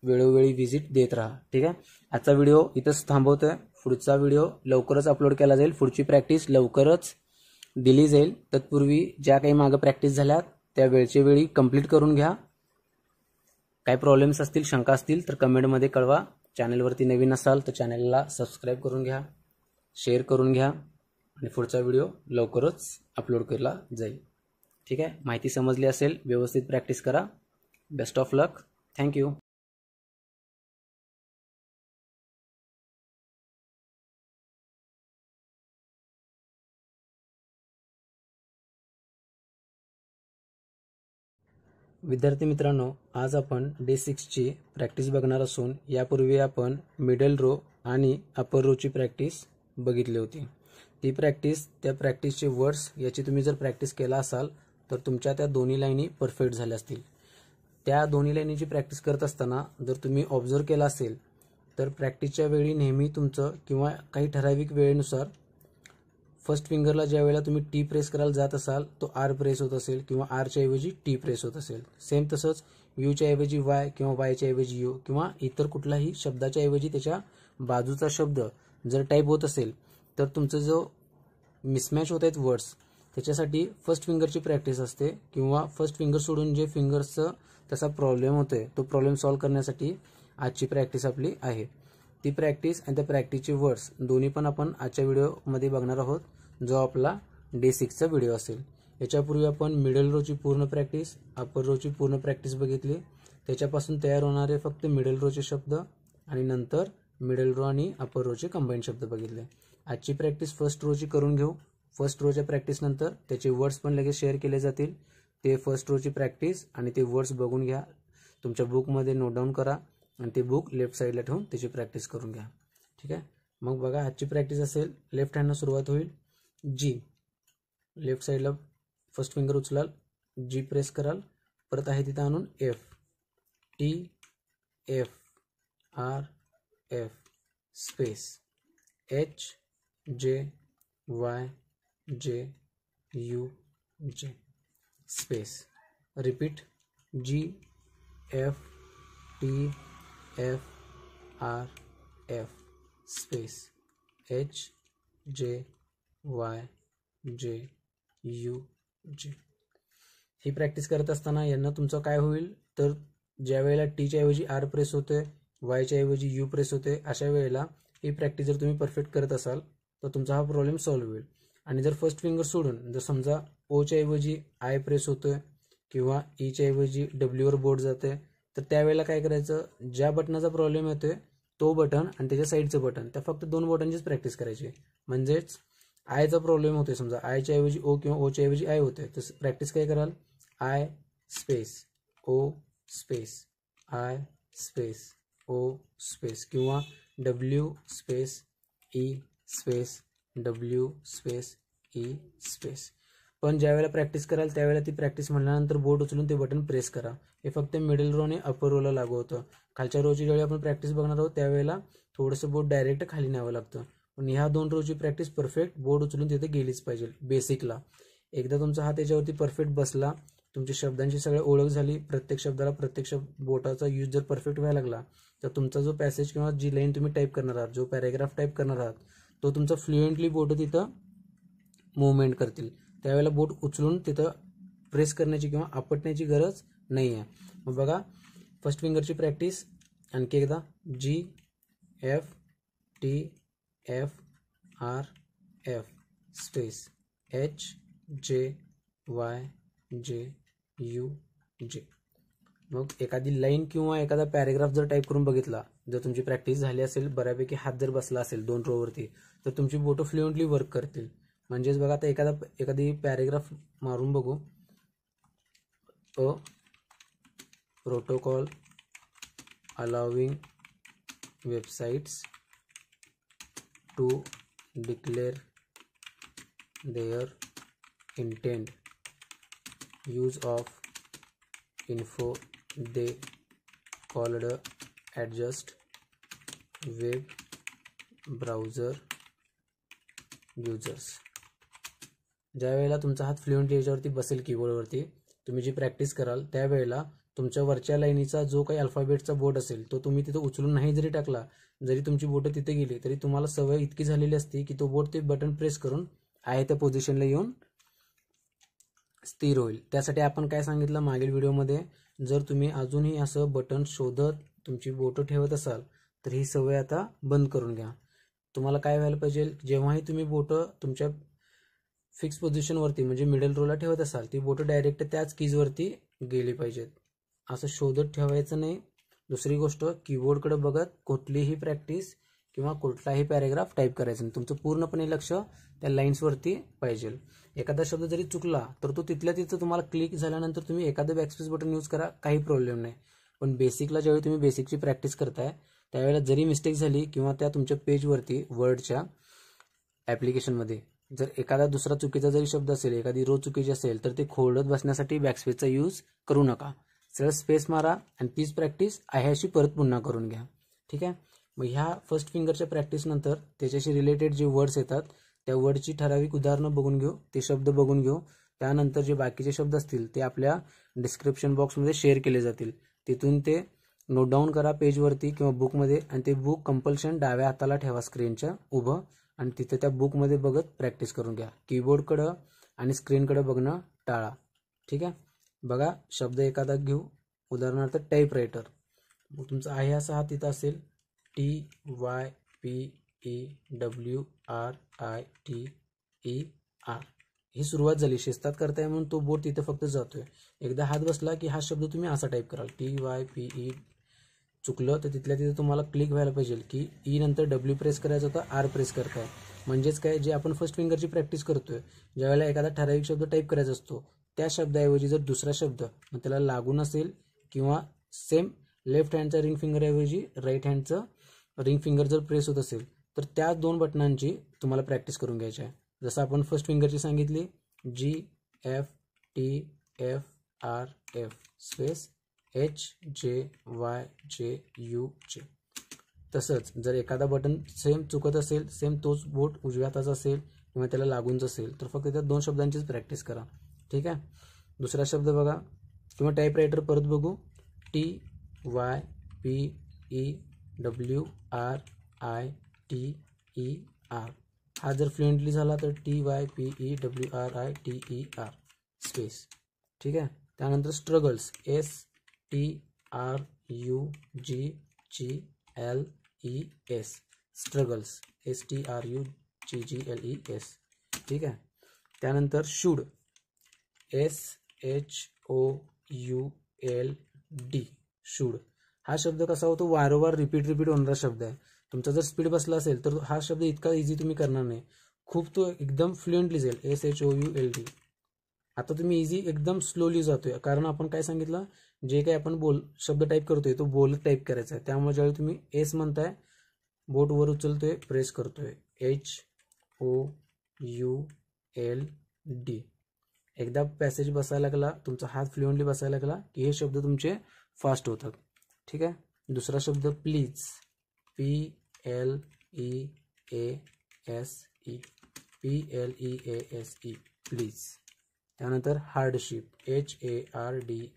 वेळोवेळी व्हिजिट देत राहा. ठीक आहे. आजचा व्हिडिओ इथंच थांबवतोय. पुढचा व्हिडिओ लवकरच अपलोड केला जाईल. पुढची प्रॅक्टिस लवकरच दिली जाईल. तत्पूर्वी ज्या काही मागं प्रॅक्टिस झाल्या त्या वेळच्या वेळी कंप्लीट करून घ्या. काही प्रॉब्लेम्स असतील, शंका असतील तर कमेंटमध्ये कळवा. चॅनलवरती नवीन असाल तर चॅनलला सबस्क्राईब करून घ्या, शेअर करून घ्या आणि पुढचा व्हिडिओ लवकरच अपलोड केला जाईल. ठीक आहे. माहिती समजली असेल, व्यवस्थित प्रॅक्टिस करा. Best of luck. थँक्यू. विद्यार्थी मित्रांनो, आज आपण डे 6ची प्रॅक्टिस बघणार असून यापूर्वी आपण मिडल रो आणि अपर रोची प्रॅक्टिस बघितली होती. ती प्रॅक्टिस, त्या प्रॅक्टिसचे वर्ड्स याची तुम्ही जर प्रॅक्टिस केला असाल तर तुमच्या त्या दोन्ही लाईनी परफेक्ट झाल्या असतील. त्या दोन्ही लाईनीची प्रॅक्टिस करत असताना जर तुम्ही ऑब्झर्व केला असेल तर प्रॅक्टिसच्या वेळी नेहमी तुमचं किंवा काही ठराविक वेळेनुसार फर्स्ट फिंगरला ज्या वेळेला तुम्ही टी प्रेस करायला जात असाल तो आर प्रेस होत असेल किंवा आरच्या ऐवजी टी प्रेस होत असेल. सेम तसंच यूच्या ऐवजी वाय किंवा वायच्या ऐवजी यू किंवा इतर कुठलाही शब्दाच्या ऐवजी त्याच्या बाजूचा शब्द जर टाईप होत असेल तर तुमचं जो मिसमॅच होत आहेत वर्ड्स त्याच्यासाठी फर्स्ट फिंगरची प्रॅक्टिस असते, किंवा फर्स्ट फिंगर सोडून जे फिंगर्सचं त्याचा प्रॉब्लेम होतोय तो प्रॉब्लेम सॉल्व्ह करण्यासाठी आजची प्रॅक्टिस आपली आहे. ती प्रॅक्टिस आणि त्या प्रॅक्टिसचे वर्ड्स दोन्ही पण आपण आजच्या व्हिडिओमध्ये बघणार आहोत, जो आपला डे 6चा व्हिडिओ असेल. याच्यापूर्वी आपण मिडल रोची पूर्ण प्रॅक्टिस, अपर रोची पूर्ण प्रॅक्टिस बघितली. त्याच्यापासून तयार होणारे फक्त मिडल रोचे शब्द आणि नंतर मिडल रो आणि अपर रोचे कंबाईन शब्द बघितले. आजची प्रॅक्टिस फर्स्ट रोची करून घेऊ. फर्स्ट रोच्या प्रॅक्टिस नंतर त्याचे वर्ड्स पण लगेच शेअर केले जातील. ते फर्स्ट रोची प्रॅक्टिस आणि ते वर्ड्स बघून घ्या, तुमच्या बुकमध्ये नोट डाऊन करा आणि ते बुक लेफ्ट साईडला ठेवून त्याची प्रॅक्टिस करून घ्या. ठीक आहे. मग बघा, आजची प्रॅक्टिस असेल, लेफ्ट हँडनं सुरुवात होईल. जी लेफ्ट साईडला फर्स्ट फिंगर उचलाल, जी प्रेस कराल, परत आहे तिथं आणून F, T F R F space H J Y J U J space repeat G F T F R F space H J Y J U J. ही प्रॅक्टिस करत असताना यांना तुमचं काय होईल तर ज्या वेळेला टीच्या ऐवजी आर प्रेस होते, वायच्या ऐवजी यू प्रेस होते, अशा वेळेला ही प्रॅक्टिस जर तुम्ही परफेक्ट करत असाल तर तुमचा हा प्रॉब्लेम सॉल्व्ह होईल. आणि जर फर्स्ट फिंगर सोडून जर समजा ओच्या ऐवजी आय प्रेस होतोय किंवा ईच्या ऐवजी डब्ल्यूवर बोट जाते, तर त्यावेळेला काय करायचं, ज्या बटनाचा प्रॉब्लेम येतोय तो बटन आणि त्याच्या साईडचं बटन, त्या फक्त 2 बटनचीच प्रॅक्टिस करायची. म्हणजेच आयचा प्रॉब्लेम होतोय, समजा आयच्या ऐवजी ओ किंवा ओच्या ऐवजी आय होते, तर प्रॅक्टिस काय कराल, I space O space I space O space किंवा W space E space W space E space. पण ज्यावेळेला प्रॅक्टिस कराल त्यावेळेला ती प्रॅक्टिस म्हणल्यानंतर बोट उचलून ते बटन प्रेस करा. हे फक्त मिडल रो आणि अपर रोला लागू होतं. खालच्या रोची ज्यावेळी आपण प्रॅक्टिस बघणार आहोत त्यावेळेला थोडंसं बोट डायरेक्ट खाली न्यावं लागतं. पण ह्या 2 रोची प्रॅक्टिस परफेक्ट बोट उचलून तिथे गेलीच पाहिजे बेसिकला. एकदा तुमचा हात त्याच्यावरती परफेक्ट बसला, तुमच्या शब्दांची सगळी ओळख झाली, प्रत्येक शब्दाला प्रत्येक बोटाचा यूज जर परफेक्ट व्हायला लागला तर तुमचा जो पॅसेज किंवा जी लाईन तुम्ही टाईप करणार आहात, जो पॅरेग्राफ टाईप करणार आहात, तो तुमचा फ्लुएंटली बोट तिथं मुवमेंट करतील. त्यावेळेला बोट उचलून तिथं प्रेस करण्याची किंवा आपटण्याची गरज नाही आहे. मग बघा फर्स्ट फिंगरची प्रॅक्टिस आणखी एकदा, G F T F R F space H J Y J U J. मग एखादी लाईन किंवा एखादा पॅरेग्राफ जर टाईप करून बघितला, जर तुमची प्रॅक्टिस झाली असेल, बऱ्यापैकी हात जर बसला असेल 2 रोवरती, तर तुमची बोटं फ्लुएंटली वर्क करतील. म्हणजेच बघा आता एखादी पॅरेग्राफ मारून बघू. A protocol allowing websites to declare their intent use of info they called adjust web browser users. ज्या वेळेला तुमचा हात फ्लुएंटली याच्यावरती बसेल कीबोर्डवरती, तुम्ही जी प्रॅक्टिस कराल त्यावेळेला तुमच्या वरच्या लाईनीचा जो काही अल्फाबेटचा बोर्ड असेल तो तुम्ही तिथं उचलून नाही जरी टाकला, जरी तुमची बोटं तिथे गेली तरी तुम्हाला सवय इतकी झालेली असते की तो बोर्ड ते बटन प्रेस करून आहे त्या पोझिशनला येऊन स्थिर होईल. त्यासाठी आपण काय सांगितलं मागील व्हिडिओमध्ये, जर तुम्ही अजूनही असं बटन शोधत तुमची बोटं ठेवत असाल तर ही सवय आता बंद करून घ्या. तुम्हाला काय व्हायला पाहिजे, जेव्हाही तुम्ही बोटं तुमच्या फिक्स पोझिशनवरती म्हणजे मिडल रोला ठेवत असाल, ती बोटं डायरेक्ट त्याच कीजवरती गेली पाहिजेत. असं शोधत ठेवायचं नाही. दुसरी गोष्ट, कीबोर्डकडे बघत कुठलीही प्रॅक्टिस किंवा कुठलाही पॅरेग्राफ टाईप करायचं नाही. तुमचं पूर्णपणे लक्ष त्या लाईन्सवरती पाहिजे. एखादा शब्द जरी चुकला तर तो तिथल्या तिथं तुम्हाला क्लिक झाल्यानंतर तुम्ही एखादं बॅकस्पेस बटन यूज करा, काही प्रॉब्लेम नाही. पण बेसिकला ज्यावेळी तुम्ही बेसिकची प्रॅक्टिस करताय त्यावेळेला जरी मिस्टेक झाली किंवा त्या तुमच्या पेजवरती वर्डच्या ॲप्लिकेशनमध्ये जर एखादा दुसरा चुकीचा जरी शब्द असेल, एखादी रो चुकीची असेल, तर ते खोडत बसण्यासाठी बॅकस्पेसचा यूज करू नका. सरळ स्पेस मारा आणि तीच प्रॅक्टिस आहे अशी परत पुन्हा करून घ्या. ठीक आहे. मग ह्या फर्स्ट फिंगरच्या प्रॅक्टिस नंतर त्याच्याशी रिलेटेड जे वर्ड्स येतात त्या वर्डची ठराविक उदाहरणं बघून घेऊ, ते शब्द बघून घेऊ. त्यानंतर जे बाकीचे शब्द असतील ते आपल्या डिस्क्रिप्शन बॉक्समध्ये शेअर केले जातील. तिथून ते नोट डाऊन करा पेजवरती किंवा बुकमध्ये, आणि ते बुक कंपल्शन डाव्या हाताला ठेवा स्क्रीनच्या उभं, आणि तिथं त्या बुकमध्ये बघत प्रॅक्टिस करून घ्या. कीबोर्डकडं आणि स्क्रीनकडे बघणं टाळा. ठीक आहे. बघा शब्द एखादा घेऊ, उदाहरणार्थ टाईपरायटर. मग तुमचा आहे असा हात तिथं असेल, TYPEWRITER. ही सुरुवात झाली, शिस्तात करताय म्हणून तो बोर्ड तिथे फक्त जातोय. एकदा हात बसला की हा शब्द तुम्ही असा टाईप कराल, TYPE. चुकलं तर तिथल्या तिथे तुम्हाला क्लिक व्हायला पाहिजे की ई नंतर डब्ल्यू प्रेस करायचं होतं, आर प्रेस करताय. म्हणजेच काय, जे आपण फर्स्ट फिंगरची प्रॅक्टिस करतोय, ज्यावेळेला एखादा ठराविक शब्द टाईप करायचा असतो त्या शब्दाऐवजी जर दुसरा शब्द मग त्याला लागून असेल किंवा सेम लेफ्ट हँडचा रिंग फिंगरऐवजी राईट हँडचं रिंग फिंगर जर प्रेस होत असेल तर त्या 2 बटनांची तुम्हाला प्रॅक्टिस करून घ्यायची आहे. जसं आपण फर्स्ट फिंगरची सांगितली GFTFRF स्पेस HJYJUJ. तसंच जर एखादा बटन सेम चुकत असेल, सेम तोच बोट उजव्या हाताचा असेल किंवा त्याला लागूनच असेल तर फक्त त्या 2 शब्दांचीच प्रॅक्टिस करा. ठीक आहे. दुसरा शब्द बघा किंवा टाईपरायटर परत बघू. TYPEWRITER. हा जर फ्लुएंटली झाला तर TYPEWRITER स्पेस. ठीक आहे. त्यानंतर स्ट्रगल्स STRUGGLES स्ट्रगल्स STRUGGLES. ठीक आहे. त्यानंतर शुड SHOULD शुड. हा शब्द कसा होतो, वारंवार रिपीट होणारा शब्द आहे. तुमचा जर स्पीड बसला असेल तर हा शब्द इतका इझी तुम्ही करणार नाही, खूप तो एकदम फ्लुएंटली जाईल. SHOULD. आता तुम्ही इझी एकदम स्लोली जातोय, कारण आपण काय सांगितलं, जे काही आपण शब्द टाईप करतोय तो बोलत टाईप करायचा आहे. त्यामुळे ज्यावेळी तुम्ही एस म्हणताय, बोट वर उचलतोय, प्रेस करतोय, HOULD. एकदा पॅसेज बसायला लागला, तुमचा हात फ्लुएंटली बसायला लागला की हे शब्द तुमचे फास्ट होतात. ठीक आहे. दुसरा शब्द प्लीज PLEASE प्लीज. त्यानंतर हार्डशिप HARDSHIP.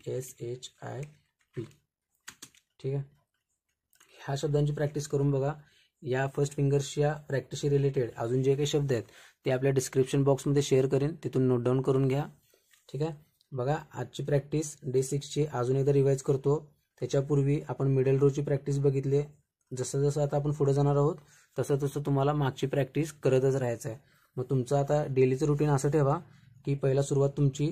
ठीक आहे. ह्या शब्दांची प्रॅक्टिस करून बघा. या फर्स्ट फिंगर्सच्या प्रॅक्टिसशी रिलेटेड अजून जे काही शब्द आहेत ते आपल्या डिस्क्रिप्शन बॉक्समध्ये शेअर करेन, तिथून नोट डाऊन करून घ्या. ठीक आहे. बघा आजची प्रॅक्टिस डे 6ची अजून एकदा रिवाईज करतो. त्याच्यापूर्वी आपण मिडल रोची प्रॅक्टिस बघितली. जसं आता आपण पुढे जाणार आहोत तसं तुम्हाला मागची प्रॅक्टिस करतच राहायचं आहे. मग तुमचं आता डेलीचं रुटीन असं ठेवा की पहिला सुरुवात तुमची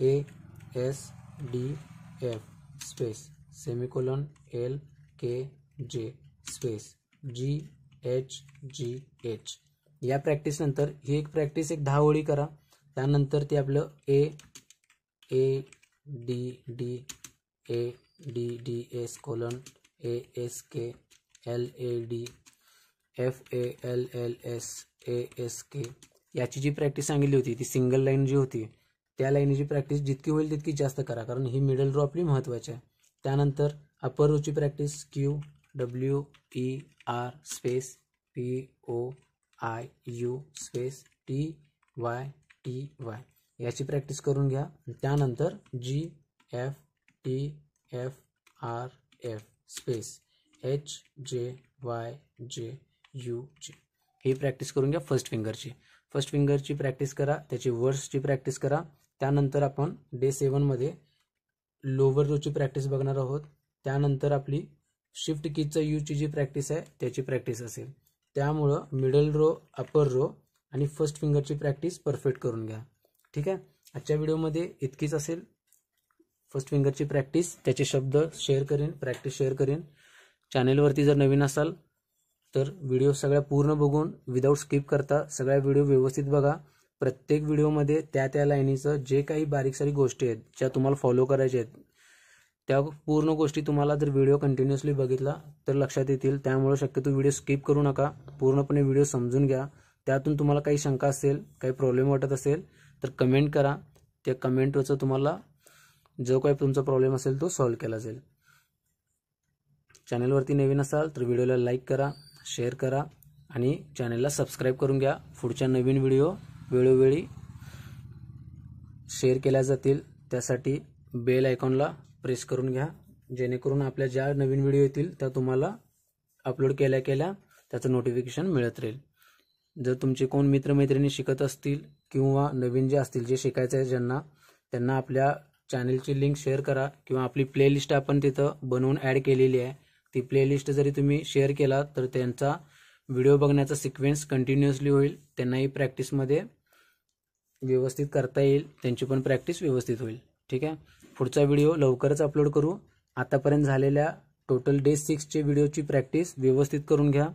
ASDF space semicolon LKJ space GHGH. या प्रॅक्टिस नंतर ही एक प्रॅक्टिस 10 ओळी करा. त्यानंतर ते आपलं ADDS colon ASK LAD FALLS ASK. याची जी प्रॅक्टिस सांगितली होती ती सिंगल लाईन जी होती त्या लाईनीची प्रॅक्टिस जितकी होईल तितकी जास्त करा, कारण ही मिडल रो आपली महत्त्वाची आहे. त्यानंतर अपर रोची practice QWER space POIU space TYTY याची प्रॅक्टिस करून घ्या. त्यानंतर GFTFRF स्पेस HJYJUG ही प्रॅक्टिस करून घ्या. फर्स्ट फिंगरची प्रॅक्टिस करा, त्याची वर्ड्सची प्रॅक्टिस करा. त्यानंतर आपण डे 7मध्ये लोअर रोची प्रॅक्टिस बघणार आहोत. त्यानंतर आपली शिफ्ट कीजचा यूची जी प्रॅक्टिस आहे त्याची प्रॅक्टिस असेल. त्यामुळं मिडल रो, अपर रो आणि फर्स्ट फिंगरची प्रॅक्टिस परफेक्ट करून घ्या. ठीक आहे. आजच्या व्हिडिओमध्ये इतकीच असेल. फर्स्ट फिंगरची प्रॅक्टिस, त्याचे शब्द शेअर करेन, प्रॅक्टिस शेअर करेन. चॅनेलवरती जर नवीन असाल तर व्हिडिओ सगळ्या पूर्ण बघून विदाऊट स्किप करता सगळ्या व्हिडिओ व्यवस्थित बघा. प्रत्येक व्हिडिओमध्ये त्या लाईनीचं जे काही बारीक सारीक गोष्टी आहेत ज्या तुम्हाला फॉलो करायच्या आहेत त्या पूर्ण गोष्टी तुम्हाला जर व्हिडिओ कंटिन्युअसली बघितला तर लक्षात येतील. त्यामुळे शक्यतो व्हिडिओ स्किप करू नका, पूर्णपणे व्हिडिओ समजून घ्या. त्यातून तुम्हाला काही शंका असेल, काही प्रॉब्लेम वाटत असेल तर कमेंट करा. त्या कमेंटवरचं तुम्हाला जो काही तुमचा प्रॉब्लेम असेल तो सॉल्व्ह केला जाईल. चॅनलवरती नवीन असाल तर व्हिडिओला लाईक करा, शेअर करा आणि चॅनलला सबस्क्राईब करून घ्या. पुढच्या नवीन व्हिडिओ वेळोवेळी शेअर केल्या जातील. त्यासाठी बेल आयकॉनला प्रेस करून घ्या, जेणेकरून आपल्या ज्या नवीन व्हिडिओ येतील त्या तुम्हाला अपलोड केल्या त्याचं नोटिफिकेशन मिळत राहील. जर तुमचे कोण मित्रमैत्रिणी शिकत असतील किंवा नवीन जे असतील, जे शिकायचं आहे ज्यांना, त्यांना आपल्या चॅनलची लिंक शेअर करा किंवा आपली प्लेलिस्ट आपण तिथं बनवून ॲड केलेली आहे. ती प्लेलिस्ट जरी तुम्ही शेअर केला तर त्यांचा व्हिडिओ बघण्याचा सिक्वेन्स कंटिन्युअसली होईल. त्यांनाही प्रॅक्टिसमध्ये व्यवस्थित करता येईल, त्यांची पण प्रॅक्टिस व्यवस्थित होईल. ठीक आहे. पुढचा व्हिडिओ लवकरच अपलोड करू. आतापर्यंत झालेल्या टोटल डे 6चे व्हिडिओची प्रॅक्टिस व्यवस्थित करून घ्या.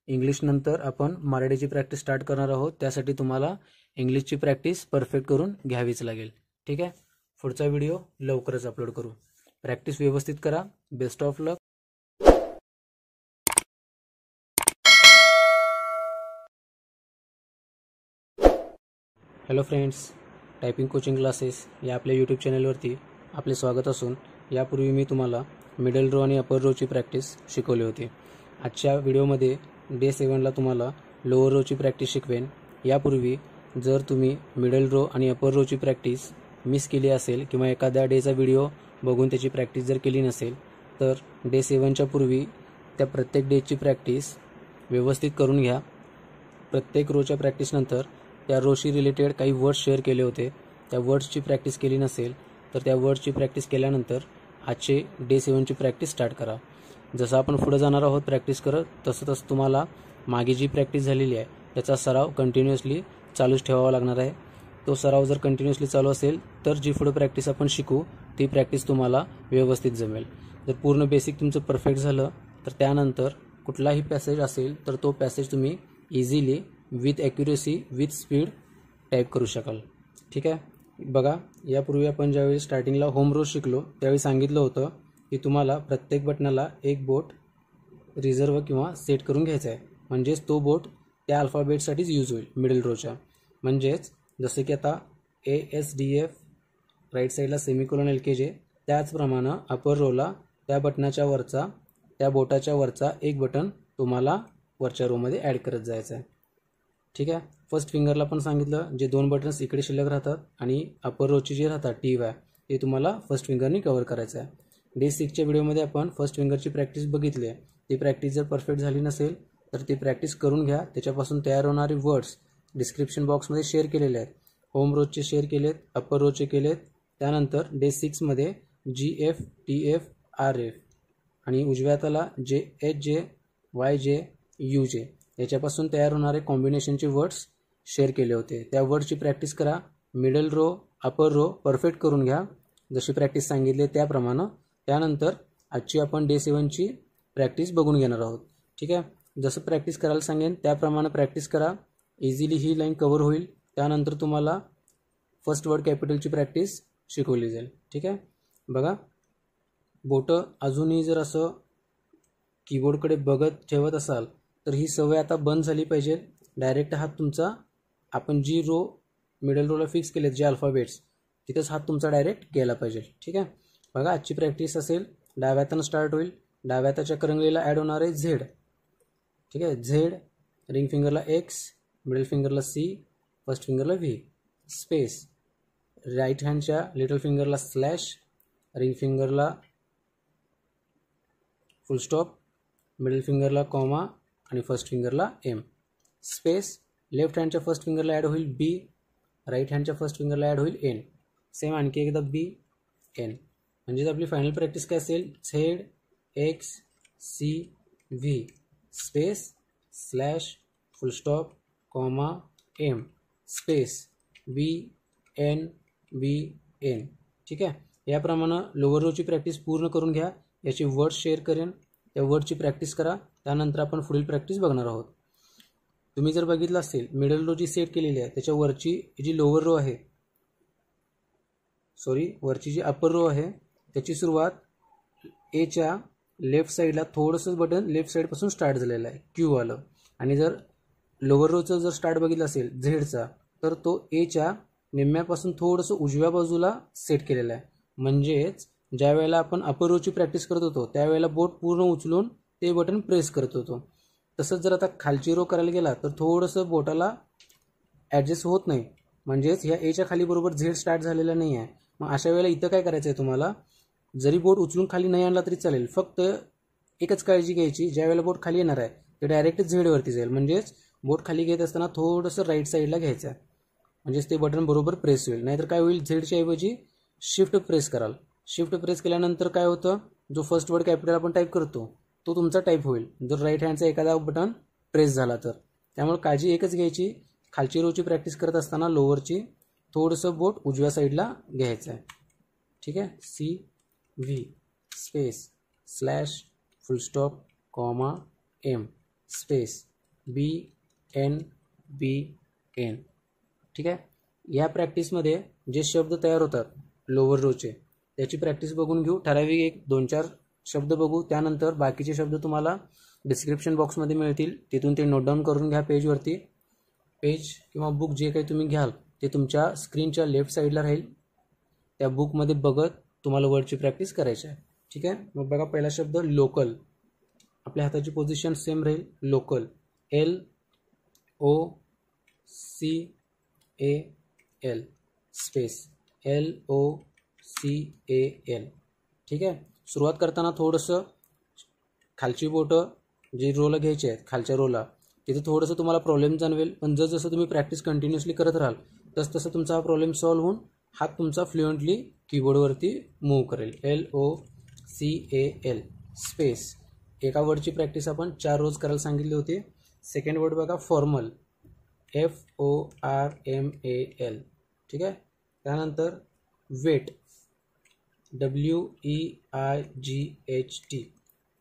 इंग्लिश नंतर आपण मराठीची प्रॅक्टिस स्टार्ट करणार आहोत. त्यासाठी तुम्हाला इंग्लिशची प्रॅक्टिस परफेक्ट करून घ्यावीच लागेल. ठीक आहे. पुढचा व्हिडिओ लवकरच अपलोड करू. प्रॅक्टिस व्यवस्थित करा. Best of luck. Hello friends, typing coaching classes या आपल्या यूट्यूब चॅनलवरती आपले स्वागत असून यापूर्वी मी तुम्हाला मिडल रो आणि अपर रोची प्रॅक्टिस शिकवली होती. आजच्या व्हिडिओमध्ये डे 7ला तुम्हाला लोअर रोची प्रॅक्टिस शिकवेन. यापूर्वी जर तुम्ही मिडल रो आणि अपर रोची प्रॅक्टिस मिस केली असेल किंवा एखाद्या डेचा व्हिडिओ बघून त्याची प्रॅक्टिस जर केली नसेल तर डे 7च्या पूर्वी त्या प्रत्येक डेची प्रॅक्टिस व्यवस्थित करून घ्या. प्रत्येक रोच्या प्रॅक्टिसनंतर त्या रोशी रिलेटेड काही वर्ड्स शेअर केले होते. त्या वर्ड्सची प्रॅक्टिस केली नसेल तर त्या वर्ड्सची प्रॅक्टिस केल्यानंतर आजचे डे 7ची प्रॅक्टिस स्टार्ट करा. जसं आपण पुढे जाणार आहोत प्रॅक्टिस करत तसं तुम्हाला मागे जी प्रॅक्टिस झालेली आहे त्याचा सराव कंटिन्युअसली चालूच ठेवावा लागणार आहे. तो सराव जर कंटिन्युअसली चालू असेल तर जी पुढे प्रॅक्टिस आपण शिकू ती प्रॅक्टिस तुम्हाला व्यवस्थित जमेल. जर पूर्ण बेसिक तुमचं परफेक्ट झालं तर त्यानंतर कुठलाही पॅसेज असेल तर तो पॅसेज तुम्ही easily with accuracy with speed type करू शकाल. ठीक आहे. बघा, यापूर्वी आपण ज्यावेळी स्टार्टिंगला होम रो शिकलो त्यावेळी सांगितलं होतं की तुम्हाला प्रत्येक बटनाला एक बोट रिझर्व किंवा सेट करून घ्यायचा आहे. म्हणजेच तो बोट त्या अल्फाबेटसाठीच यूज होईल मिडल रोच्या. म्हणजेच जसं की आता ASDF राईट साईडला सेमिकोलन LKJ, त्याचप्रमाणे अपर रोला त्या बटनाच्या वरचा त्या बोटाच्या वरचा एक बटन तुम्हाला वरच्या रोमध्ये ॲड करत जायचं आहे. ठीक आहे. फर्स्ट फिंगरला पण सांगितलं जे 2 बटन्स इकडे शिल्लक राहतात आणि अपर रोचे जे राहतात TY ते तुम्हाला फर्स्ट फिंगरनी कव्हर करायचं आहे. डे 6च्या व्हिडिओमध्ये आपण फर्स्ट फिंगरची प्रॅक्टिस बघितली आहे. ती प्रॅक्टिस जर परफेक्ट झाली नसेल तर ती प्रॅक्टिस करून घ्या. त्याच्यापासून तयार होणारे वर्ड्स डिस्क्रिप्शन बॉक्समध्ये शेअर केलेले आहेत. होम रोचे शेअर केलेत, अपर रोचे केलेत. त्यानंतर डे 6मध्ये GF TF RF आणि उजव्या हाताला JH YJ UJ याच्यापासून तयार होणारे कॉम्बिनेशनचे वर्ड्स शेअर केले होते. त्या वर्ड्सची प्रॅक्टिस करा. Middle row upper row perfect करून घ्या जशी प्रॅक्टिस सांगितली त्याप्रमाणे. त्यानंतर आजची आपण डे 7ची प्रॅक्टिस बघून घेणार आहोत. ठीक आहे. जसं प्रॅक्टिस करायला सांगेन त्याप्रमाणे प्रॅक्टिस करा. इझिली ही लाईन कव्हर होईल. त्यानंतर तुम्हाला फर्स्ट वर्ड कॅपिटलची प्रॅक्टिस शिकवली जाईल. ठीक आहे. बघा, बोटं अजूनही जर असं कीबोर्डकडे बघत ठेवत असाल तर ही सवय आता बंद झाली पाहिजे. डायरेक्ट हात तुमचा आपण जी रो मिडल रोला फिक्स केलेत जे अल्फाबेट्स तिथंच हात तुमचा डायरेक्ट गेला पाहिजे. ठीक आहे. बघा, आजची प्रॅक्टिस असेल डाव्या हातानं स्टार्ट होईल. डाव्या हाताच्या करंगलीला ॲड होणार आहे Z. ठीक आहे. Z, रिंग फिंगरला X, मिडल फिंगरला C, फर्स्ट फिंगरला V, स्पेस, राईट हँडच्या लिटल फिंगरला स्लॅश, रिंग फिंगरला फुल स्टॉप, मिडल फिंगरला कॉमा आणि फर्स्ट फिंगरला M, स्पेस, लेफ्ट हँडच्या फर्स्ट फिंगरला ॲड होईल B, राईट हँडच्या फर्स्ट फिंगरला ॲड होईल N, सेम आणखी एकदा B N. म्हणजेच आपली फायनल प्रॅक्टिस काय असेल Z X C V, space, slash, फुल stop, comma M, space, B N B N. ठीक आहे. याप्रमाणे लोअर रोची प्रॅक्टिस पूर्ण करून घ्या. याची वर्ड्स शेअर करेन, त्या वर्डची प्रॅक्टिस करा. त्यानंतर आपण पुढील प्रॅक्टिस बघणार आहोत. तुम्ही जर बघितलं असेल मिडल रो जी सेट केलेली आहे त्याच्या वरची जी लोअर रो आहे वरची जी अपर रो आहे त्याची सुरुवात Aच्या लेफ्ट साईडला थोडंसं बटन लेफ्ट साईडपासून स्टार्ट झालेलं आहे Q वालं. आणि जर लोअर रोचं जर स्टार्ट बघितलं असेल Zचा तर तो Aच्या निम्म्यापासून थोडंसं उजव्या बाजूला सेट केलेलं आहे. म्हणजेच ज्या वेळेला आपण अपर रोची प्रॅक्टिस करत होतो त्यावेळेला बोट पूर्ण उचलून ते बटन प्रेस करत होतो. तसंच जर आता खालची रो करायला गेला तर थोडंसं बोटाला ॲडजस्ट होत नाही. म्हणजेच ह्या Aच्या खाली बरोबर Z स्टार्ट झालेला नाही आहे. मग अशा वेळेला इथं काय करायचं आहे तुम्हाला, जरी बोट उचलून खाली नाही आणला तरी चालेल. फक्त एकच काळजी घ्यायची, ज्या वेळेला बोट खाली येणार आहे ते डायरेक्ट झेडवरती जाईल. म्हणजेच बोट खाली घेत असताना थोडंसं राईट साईडला घ्यायचं आहे. म्हणजेच ते बटन बरोबर प्रेस होईल. नाहीतर काय होईल, झेडच्या ऐवजी शिफ्ट प्रेस कराल. शिफ्ट प्रेस केल्यानंतर काय होतं, जो फर्स्ट वर्ड कॅपिटल आपण टाईप करतो तो तुमचा टाईप होईल जर राईट हँडचा एखादा बटन प्रेस झाला तर. त्यामुळे काळजी एकच घ्यायची, खालची रोची प्रॅक्टिस करत असताना लोअरची थोडंसं बोट उजव्या साईडला घ्यायचं आहे. ठीक आहे. CV, स्पेस, स्लॅश, फुल stop, comma M, space, B N B N. ठीक आहे. या प्रॅक्टिसमध्ये जे शब्द तयार होतात लोअर रोचे त्याची प्रॅक्टिस बघून घेऊ. ठराविक 1-2-4 शब्द बघू. त्यानंतर बाकीचे शब्द तुम्हाला डिस्क्रिप्शन बॉक्समध्ये मिळतील, तिथून ते नोट डाऊन करून घ्या पेजवरती. पेज किंवा बुक जे काही तुम्ही घ्याल ते तुमच्या स्क्रीनच्या लेफ्ट साईडला राहील. त्या बुकमध्ये बघत तुम्हाला वर्डची प्रॅक्टिस करायची आहे. ठीक आहे. मग बघा पहिला शब्द लोकल. आपल्या हाताची पोझिशन सेम राहील. Local LOCAL space LOCAL. ठीक आहे. सुरुवात करताना थोडंसं खालची बोटं जी रोला घ्यायची आहेत खालच्या रोला तिथे थोडंसं तुम्हाला प्रॉब्लेम जाणवेल, पण जसं तुम्ही प्रॅक्टिस कंटिन्युअसली करत राहाल तसं तुमचा हा प्रॉब्लेम सॉल्व्ह होऊन हात तुमचा फ्लुएंटली कीबोर्डवरती मूव्ह करेल. LOCAL space. एका वर्डची प्रॅक्टिस आपण 4 रोज करायला सांगितली होती. सेकंड वर्ड बघा फॉर्मल FORMAL. ठीक आहे. त्यानंतर वेट WEIGHT.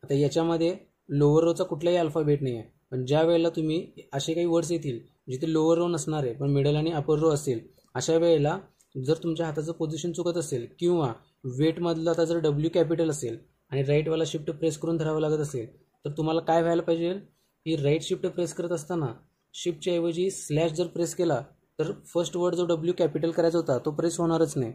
आता याच्यामध्ये लोअर रोचा कुठलाही अल्फाबेट नाही आहे, पण ज्या वेळेला तुम्ही असे काही वर्ड्स येतील जिथे लोअर रो नसणार आहे पण मिडल आणि अपर रो असेल, अशा वेळेला जर तुमच्या हाताचं पोझिशन चुकत असेल किंवा वेटमधलं आता जर W कॅपिटल असेल आणि राईटवाला शिफ्ट प्रेस करून धरावं लागत असेल तर तुम्हाला काय व्हायला पाहिजे की राईट शिफ्ट प्रेस करत असताना शिफ्टच्या ऐवजी स्लॅश जर प्रेस केला तर फर्स्ट वर्ड जो W कॅपिटल करायचा होता तो प्रेस होणारच नाही.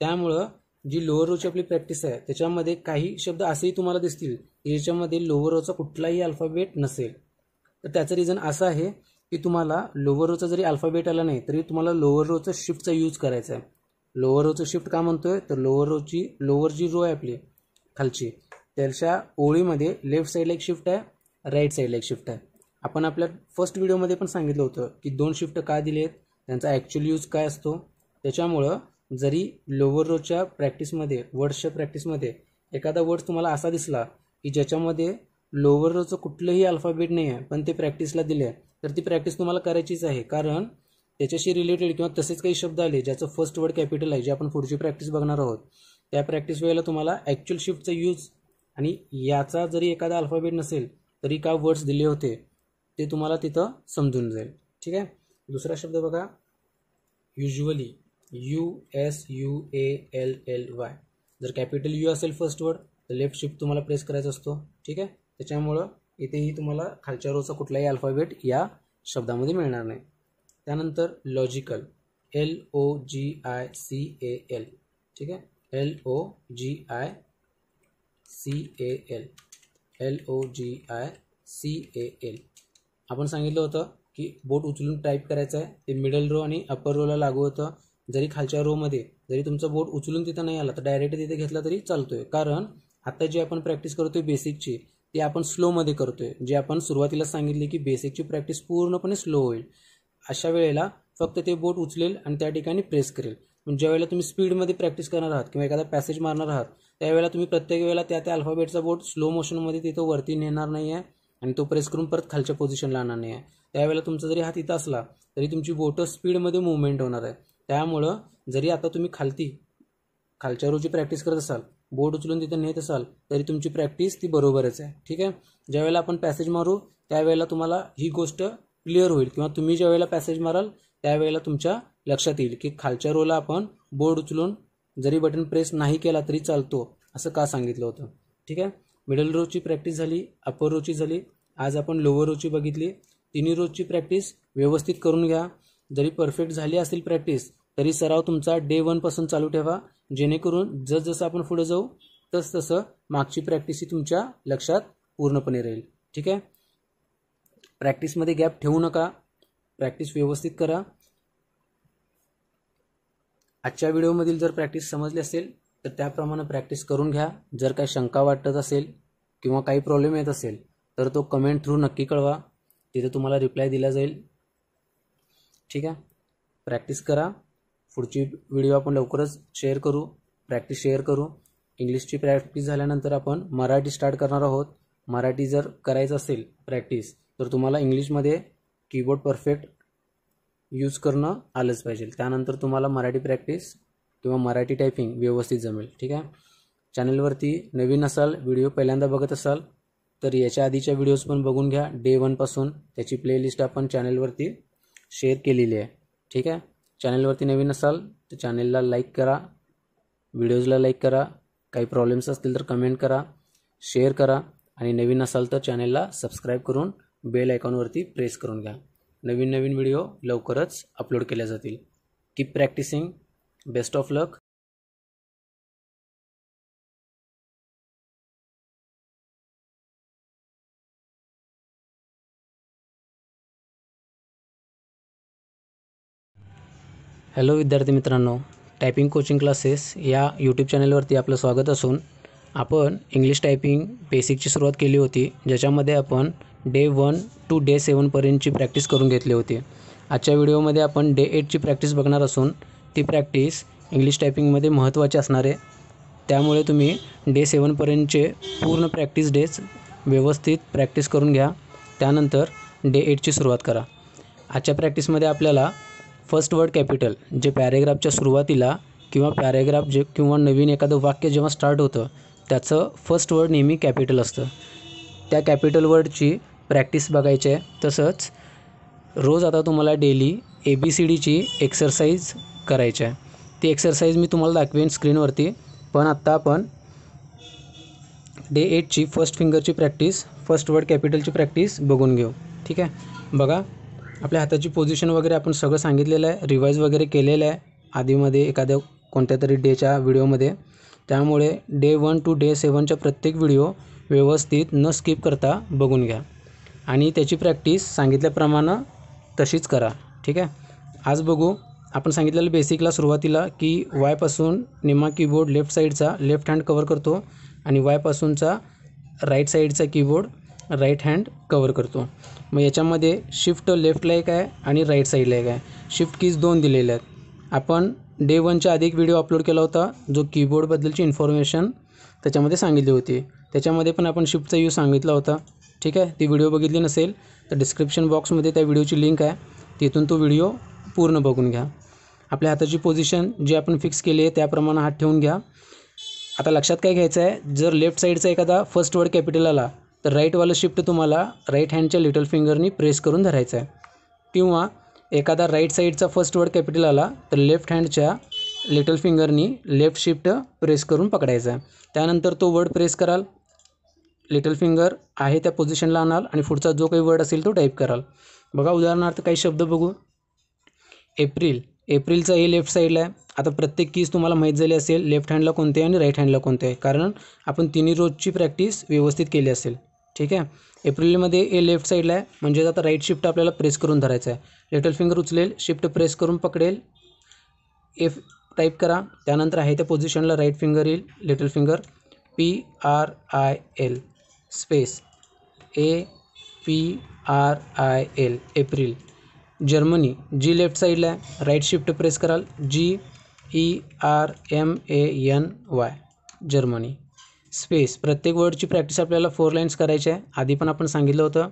त्यामुळं जी लोअर रोची आपली प्रॅक्टिस आहे त्याच्यामध्ये काही शब्द असेही तुम्हाला दिसतील की याच्यामध्ये लोअर रोचा कुठलाही अल्फाबेट नसेल. तर त्याचं रिझन असं आहे की तुम्हाला लोअर रोचा जरी अल्फाबेट आला नाही तरी तुम्हाला लोअर रोचं शिफ्टचा यूज करायचा आहे. लोअर रोचं शिफ्ट का म्हणतोय तर लोअर जी रो आहे आपली खालची त्याच्या ओळीमध्ये लेफ्ट साईडला एक शिफ्ट आहे, राईट साईडला एक शिफ्ट आहे. आपण आपल्या फर्स्ट व्हिडिओमध्ये पण सांगितलं होतं की 2 शिफ्ट का दिलेत, त्यांचा ॲक्च्युअल यूज काय असतो. त्याच्यामुळं जरी लोअर रोच्या प्रॅक्टिसमध्ये वर्ड्सच्या प्रॅक्टिसमध्ये एखादा वर्ड तुम्हाला असा दिसला की ज्याच्यामध्ये लोअर रोचं कुठलंही अल्फाबेट नाही आहे पण ते प्रॅक्टिसला दिले आहे तर ती प्रॅक्टिस तुम्हाला करायचीच आहे, कारण त्याच्याशी रिलेटेड किंवा तसेच काही शब्द आले ज्याचं फर्स्ट वर्ड कॅपिटल आहे जे आपण पुढची प्रॅक्टिस बघणार आहोत त्या प्रॅक्टिस वेळेला तुम्हाला ॲक्च्युअल शिफ्टचा यूज आणि याचा जरी एखादा अल्फाबेट नसेल तरी का वर्ड्स दिले होते ते तुम्हाला तिथं समजून जाईल. ठीक आहे. दुसरा शब्द बघा युज्युअली USUALLY. जर कॅपिटल यू असेल फर्स्ट वर्ड तर लेफ्ट शिफ्ट तुम्हाला प्रेस करायचा असतो. ठीक आहे. त्याच्यामुळं इथेही तुम्हाला खालच्या रोचा कुठलाही अल्फाबेट या शब्दामध्ये मिळणार नाही. त्यानंतर लॉजिकल LOGICAL. ठीक आहे. LOGICAL. आपण सांगितलं होतं की बोट उचलून टाईप करायचं आहे. ते मिडल रो आणि अपर रोला लागू होतं. जरी खालच्या रोमध्ये जरी तुमचं बोट उचलून तिथं नाही आला तर डायरेक्ट तिथे घेतला तरी चालतोय, कारण आता जी आपण प्रॅक्टिस करतोय बेसिकची ती आपण स्लोमध्ये करतोय. जे आपण सुरुवातीला सांगितले की बेसिकची प्रॅक्टिस पूर्णपणे स्लो होईल. अशा वेळेला फक्त ते बोट उचलेल आणि त्या ठिकाणी प्रेस करेल. पण ज्या वेळेला तुम्ही स्पीडमध्ये प्रॅक्टिस करणार आहात किंवा एखादा पॅसेज मारणार आहात त्यावेळेला तुम्ही प्रत्येक वेळेला त्या अल्फाबेटचा बोट स्लो मोशनमध्ये तिथं वरती नेणार नाही आहे आणि तो प्रेस करून परत खालच्या पोझिशनला आणणार नाही आहे. त्यावेळेला तुमचा जरी हात इथं असला तरी तुमची बोटं स्पीडमध्ये मुवमेंट होणार आहे. त्यामुळं जरी आता तुम्ही खालच्या रोची प्रॅक्टिस करत असाल, बोट उचलून तिथं नेत असाल तरी तुमची प्रॅक्टिस ती बरोबरच आहे. ठीक आहे. ज्यावेळेला आपण पॅसेज मारू त्यावेळेला तुम्हाला ही गोष्ट क्लिअर होईल किंवा तुम्ही ज्यावेळेला पॅसेज माराल त्यावेळेला तुमच्या लक्षात येईल की खालच्या रोला आपण बोट उचलून जरी बटन प्रेस नाही केला तरी चालतो असं का सांगितलं होतं. ठीक आहे. मिडल रोची प्रॅक्टिस झाली, अपर रोची झाली. आज आपण लोअर रोची बघितली. तिन्ही रोजची प्रॅक्टिस व्यवस्थित करून घ्या. जरी परफेक्ट झाली असेल प्रॅक्टिस तरी सराव तुमचा डे 1 पासून चालू ठेवा, जेणेकरून जसं आपण पुढे जाऊ तसं मागची प्रॅक्टिस ही तुमच्या लक्षात पूर्णपणे राहील. ठीक आहे. प्रॅक्टिसमध्ये गॅप ठेवू नका, प्रॅक्टिस व्यवस्थित करा. आजच्या व्हिडिओमधील जर प्रॅक्टिस समजली असेल तर त्याप्रमाणे प्रॅक्टिस करून घ्या. जर काही शंका वाटत असेल किंवा काही प्रॉब्लेम येत असेल तर तो कमेंट थ्रू नक्की कळवा, तिथे तुम्हाला रिप्लाय दिला जाईल. ठीक आहे. प्रॅक्टिस करा. पुढची व्हिडिओ आपण लवकरच प्रॅक्टिस शेअर करू. इंग्लिशची प्रॅक्टिस झाल्यानंतर आपण मराठी स्टार्ट करणार आहोत. मराठी जर करायचं असेल प्रॅक्टिस तर तुम्हाला इंग्लिशमध्ये कीबोर्ड परफेक्ट यूज करणं आलंच पाहिजे. त्यानंतर तुम्हाला मराठी प्रॅक्टिस किंवा मराठी टायपिंग व्यवस्थित जमेल. ठीक आहे. चॅनलवरती नवीन असाल, व्हिडिओ पहिल्यांदा बघत असाल तर याच्या आधीच्या व्हिडिओज पण बघून घ्या. डे 1 पासून त्याची प्लेलिस्ट आपण चॅनलवरती शेअर केलेली आहे. ठीक आहे. चॅनलवरती नवीन असाल तर चॅनलला लाईक करा, व्हिडिओजला लाईक करा. काही प्रॉब्लेम्स असतील तर कमेंट करा, शेअर करा आणि नवीन असाल तर चॅनलला सबस्क्राईब करून बेल आयकॉनवरती प्रेस करून घ्या. नवीन व्हिडिओ लवकरच अपलोड केल्या जातील. Keep practising. Best of luck. Hello विद्यार्थी मित्रांनो, टायपिंग कोचिंग क्लासेस या यूट्यूब चॅनलवरती आपलं स्वागत असून आपण इंग्लिश टायपिंग बेसिकची सुरुवात केली होती, ज्याच्यामध्ये आपण डे 1 to डे 7 पर्यंतची प्रॅक्टिस करून घेतली होती. आजच्या व्हिडिओमध्ये आपण डे 8ची प्रॅक्टिस बघणार असून ती प्रॅक्टिस इंग्लिश टायपिंगमध्ये महत्त्वाची असणार आहे. त्यामुळे तुम्ही डे 7 पर्यंतचे पूर्ण प्रॅक्टिस डेज व्यवस्थित प्रॅक्टिस करून घ्या. त्यानंतर डे 8ची सुरुवात करा. आजच्या प्रॅक्टिसमध्ये आपल्याला फर्स्ट वर्ड कॅपिटल जे पॅरेग्राफच्या सुरुवातीला किंवा पॅरेग्राफ जे किंवा नवीन एखादं वाक्य जेव्हा स्टार्ट होतं त्याचं फर्स्ट वर्ड नेहमी कॅपिटल असतं. त्या कॅपिटल वर्डची प्रॅक्टिस बघायची आहे. तसंच रोज आता तुम्हाला डेली ABCDची एक्सरसाइज करायची आहे. ती एक्सरसाइज मी तुम्हाला दाखवेन स्क्रीनवरती. पण आत्ता आपण डे 8ची फर्स्ट फिंगरची प्रॅक्टिस, फर्स्ट वर्ड कॅपिटलची प्रॅक्टिस बघून घेऊ. ठीक आहे. बघा, आपल्या हाताची पोझिशन वगैरे आपण सगळं सांगितलेलं आहे, रिवाईज वगैरे केलेलं आहे आधीमध्ये एखाद्या कोणत्या तरी डेच्या व्हिडिओमध्ये. त्यामुळे डे 1 to डे 7च्या प्रत्येक व्हिडिओ व्यवस्थित न स्किप करता बघून घ्या आणि त्याची प्रॅक्टिस सांगितल्याप्रमाणे तशीच करा. ठीक आहे. आज बघू, आपण सांगितलेलं बेसिकला सुरुवातीला की वायपासून निम्मा कीबोर्ड लेफ्ट साईडचा लेफ्ट हँड कवर करतो आणि वायपासूनचा राईट साईडचा कीबोर्ड राईट हँड कवर करतो. मग याच्यामध्ये शिफ्ट लेफ्टला एक आहे आणि राईट साईडला एक आहे. शिफ्ट कीज 2 दिलेल्या आहेत. आपण डे 1च्या आधी एक व्हिडिओ अपलोड केला होता जो कीबोर्डबद्दलची इन्फॉर्मेशन त्याच्यामध्ये सांगितली होती. त्याच्यामध्ये पण आपण शिफ्टचा यूज सांगितला होता. ठीक आहे. ती व्हिडिओ बघितली नसेल तर डिस्क्रिप्शन बॉक्समध्ये त्या व्हिडिओची लिंक आहे, तिथून तो व्हिडिओ पूर्ण बघून घ्या. आपल्या हाताची पोझिशन जी आपण फिक्स केली आहे त्याप्रमाणे हात ठेवून घ्या. आता लक्षात काय घ्यायचं आहे, जर लेफ्ट साईडचा एखादा फर्स्ट वर्ड कॅपिटल आला तर राईटवालं शिफ्ट तुम्हाला राईट हँडच्या लिटल फिंगरनी प्रेस करून धरायचं आहे. किंवा एखादा राईट साईडचा फर्स्ट वर्ड कॅपिटल आला तर लेफ्ट हँडच्या लिटल फिंगरनी लेफ्ट शिफ्ट प्रेस करून पकडायचा आहे. त्यानंतर तो वर्ड प्रेस कराल, लिटल फिंगर आहे त्या पोझिशनला आणाल आणि पुढचा जो काही वर्ड असेल तो टाईप कराल. बघा, उदाहरणार्थ काही शब्द बघू. एप्रिल. एप्रिलचा हे लेफ्ट साईडला आहे. आता प्रत्येक कीज तुम्हाला माहीत झाली असेल लेफ्ट हँडला कोणते आहे आणि राईट हँडला कोणते आहे, कारण आपण तिन्ही रोजची प्रॅक्टिस व्यवस्थित केली असेल. ठीक आहे. एप्रिलमध्ये ए लेफ्ट साईडला आहे, म्हणजे आता राईट शिफ्ट आपल्याला प्रेस करून धरायचं आहे. लिटल फिंगर उचलेल, शिफ्ट प्रेस करून पकडेल, एफ टाईप करा. त्यानंतर आहे त्या पोझिशनला राईट फिंगर येईल, little finger PRIL space APRIL April. Germany. G left साईडला आहे, राईट शिफ्ट प्रेस कराल, GERMANY जर्मनी स्पेस. प्रत्येक वर्डची प्रॅक्टिस आपल्याला 4 लाईन्स करायची आहे, आधी पण आपण सांगितलं होतं.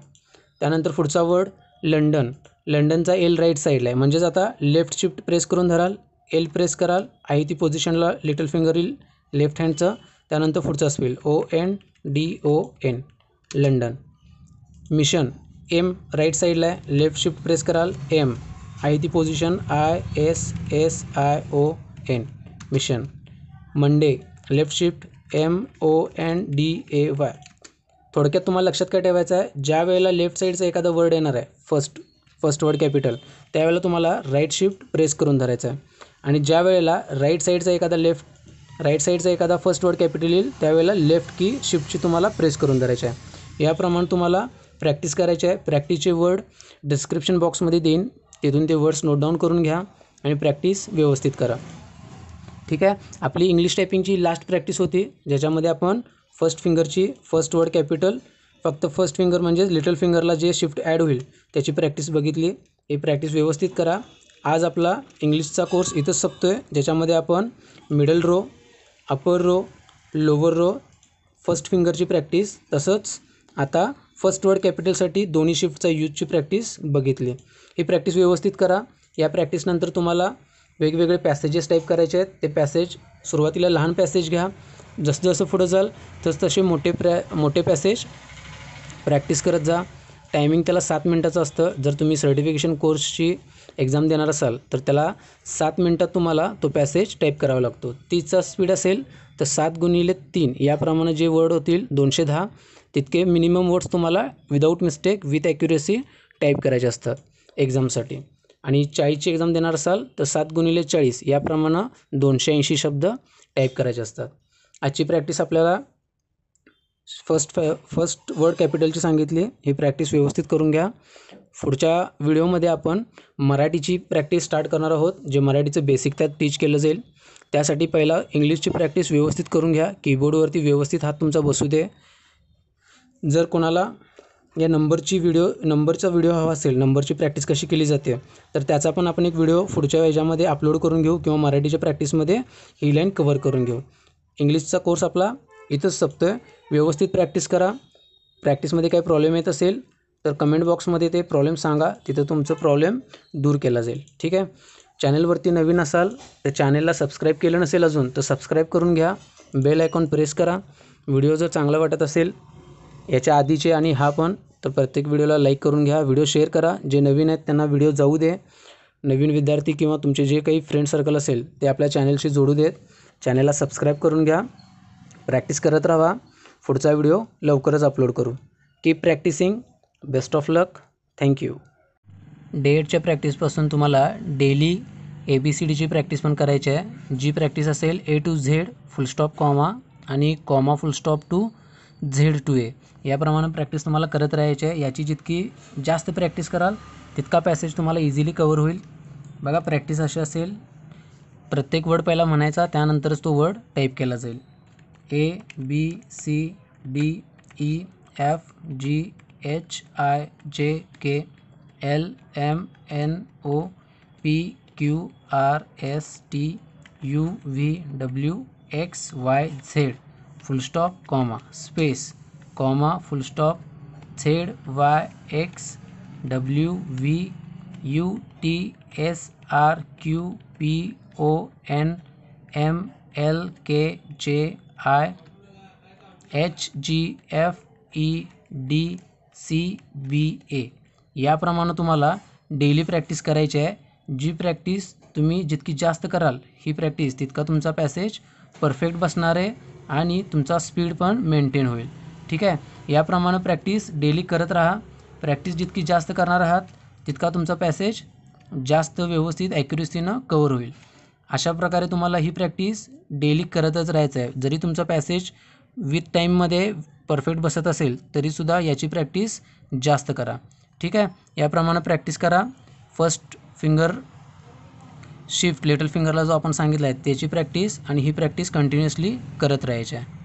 त्यानंतर पुढचा वर्ड लंडन. लंडनचा L राईट साईडला आहे, म्हणजेच आता लेफ्ट शिफ्ट प्रेस करून धराल, L प्रेस कराल, आहे ती पोझिशनला लिटल फिंगर येईल लेफ्ट हँडचं. त्यानंतर पुढचा spell ONDON London. Mission. M right साईडला आहे, लेफ्ट शिफ्ट प्रेस कराल, M आहे ती position ISSION mission. Monday. Left shift MONDAY. थोडक्यात तुम्हाला लक्षात काय ठेवायचं आहे, ज्या वेळेला लेफ्ट साईडचा एखादा वर्ड येणार आहे फर्स्ट वर्ड कॅपिटल, त्यावेळेला तुम्हाला राईट शिफ्ट प्रेस करून धरायचं आहे. आणि ज्या वेळेला राईट साईडचा एखादा फर्स्ट वर्ड कॅपिटल येईल त्यावेळेला लेफ्ट की शिफ्टची तुम्हाला प्रेस करून धरायची आहे. याप्रमाणे तुम्हाला प्रॅक्टिस करायची आहे. प्रॅक्टिसचे वर्ड डिस्क्रिप्शन बॉक्समध्ये देईन, तिथून ते वर्ड्स नोट डाऊन करून घ्या आणि प्रॅक्टिस व्यवस्थित करा. ठीक आहे. आपली इंग्लिश टायपिंगची लास्ट प्रॅक्टिस होती, ज्याच्यामध्ये आपण फर्स्ट फिंगरची फर्स्ट वर्ड कॅपिटल, फक्त फर्स्ट फिंगर म्हणजेच लिटल फिंगरला जे शिफ्ट ॲड होईल त्याची प्रॅक्टिस बघितली. ही प्रॅक्टिस व्यवस्थित करा. आज आपला इंग्लिशचा कोर्स इथंच संपतो आहे, ज्याच्यामध्ये आपण middle row, upper row, lower row, first फिंगरची प्रॅक्टिस, तसंच आता फर्स्ट वर्ड कॅपिटलसाठी दोन्ही शिफ्टचा यूजची प्रॅक्टिस बघितली. ही प्रॅक्टिस व्यवस्थित करा. या प्रॅक्टिसनंतर तुम्हाला वेगवेगळे पॅसेजेस टाईप करायचे आहेत. ते पॅसेज सुरुवातीला लहान पॅसेज घ्या, जसं जसं पुढं जाल तसे मोठे पॅसेज प्रॅक्टिस करत जा. टायमिंग त्याला 7 मिनटाचं असतं. जर तुम्ही सर्टिफिकेशन कोर्सची एक्झाम देणार असाल तर त्याला 7 मिनटात तुम्हाला तो पॅसेज टाईप करावा लागतो. 30चा स्पीड असेल तर 7 × 3 याप्रमाणे जे वर्ड होतील 210 तितके मिनिमम वर्ड्स तुम्हाला without mistake with accuracy type करायचे असतात एक्झामसाठी. आणि 40ची एक्झाम देणार असाल तर 7 × 40 याप्रमाणे 280 शब्द टाईप करायचे असतात. आजची प्रॅक्टिस आपल्याला फर्स्ट वर्ड कॅपिटलची सांगितली, ही प्रॅक्टिस व्यवस्थित करून घ्या. पुढच्या व्हिडिओमध्ये आपण मराठीची प्रॅक्टिस स्टार्ट करणार आहोत, जे मराठीचं बेसिक त्यात टीच केलं जाईल. त्यासाठी पहिला इंग्लिशची प्रॅक्टिस व्यवस्थित करून घ्या. कीबोर्डवरती व्यवस्थित हात तुमचा बसू दे. जर कोणाला या नंबरचा व्हिडिओ हवा असेल, नंबरची प्रॅक्टिस कशी केली जाते, तर त्याचा पण आपण एक व्हिडिओ पुढच्या याच्यामध्ये अपलोड करून घेऊ किंवा मराठीच्या प्रॅक्टिसमध्ये ही लाईन कव्हर करून घेऊ. इंग्लिशचा कोर्स आपला इथंच संपतोय. व्यवस्थित प्रॅक्टिस करा. प्रॅक्टिसमध्ये काही प्रॉब्लेम येत असेल तर कमेंट बॉक्समध्ये ते प्रॉब्लेम सांगा, तिथं तुमचं प्रॉब्लेम दूर केला जाईल. ठीक आहे. चॅनलवरती नवीन असाल तर चॅनलला सबस्क्राईब केलं नसेल अजून तर सबस्क्राईब करून घ्या. बेल आयकॉन प्रेस करा. व्हिडिओ जर चांगला वाटत असेल याच्या आधीचे आणि हा पण, तर प्रत्येक व्हिडिओला लाईक करून घ्या. व्हिडिओ शेअर करा. जे नवीन आहेत त्यांना व्हिडिओ जाऊ दे. नवीन विद्यार्थी किंवा तुमचे जे काही फ्रेंड सर्कल असेल ते आपल्या चॅनलशी जोडू देत. चॅनलला सबस्क्राईब करून घ्या. प्रॅक्टिस करत राहा. पुढचा व्हिडिओ लवकरच अपलोड करू. Keep practising. Best of luck. Thank you. Day 8च्या प्रॅक्टिसपासून तुम्हाला डेली ABCDची प्रॅक्टिस पण करायची आहे. जी प्रॅक्टिस असेल A to Z full stop comma आणि comma full stop to Z to A याप्रमाणे प्रॅक्टिस तुम्हाला करत राहायची आहे. याची जितकी जास्त प्रॅक्टिस कराल तितका पॅसेज तुम्हाला इझिली कवर होईल. बघा प्रॅक्टिस अशी असेल, प्रत्येक वर्ड पहिला म्हणायचा, त्यानंतरच तो वर्ड टाईप केला जाईल. A B C D E F G H I J K L M N O P Q R S T U V W X Y Z full stop comma space comma full stop Z Y X W V U T S R Q P O N M L K J I H G F E D C B A याप्रमाणे तुम्हाला डेली प्रॅक्टिस करायची आहे. जी प्रॅक्टिस तुम्ही जितकी जास्त कराल ही प्रॅक्टिस तितका तुमचा पॅसेज परफेक्ट बसणार आहे आणि तुमचा स्पीड पण मेंटेन होईल. ठीक आहे. याप्रमाणे प्रॅक्टिस डेली करत राहा. प्रॅक्टिस जितकी जास्त करणार आहात तितका तुमचा पॅसेज जास्त व्यवस्थित ॲक्युरेसीनं कवर होईल. अशा प्रकारे तुम्हाला ही प्रॅक्टिस डेली करतच राहायचं आहे. जरी तुमचा पॅसेज विथ टाईममध्ये परफेक्ट बसत असेल तरीसुद्धा याची प्रॅक्टिस जास्त करा. ठीक आहे. याप्रमाणे प्रॅक्टिस करा. फर्स्ट फिंगर शिफ्ट लिटल फिंगरला जो आपण सांगितला आहे त्याची प्रॅक्टिस आणि ही प्रॅक्टिस कंटिन्युअसली करत राहायची आहे.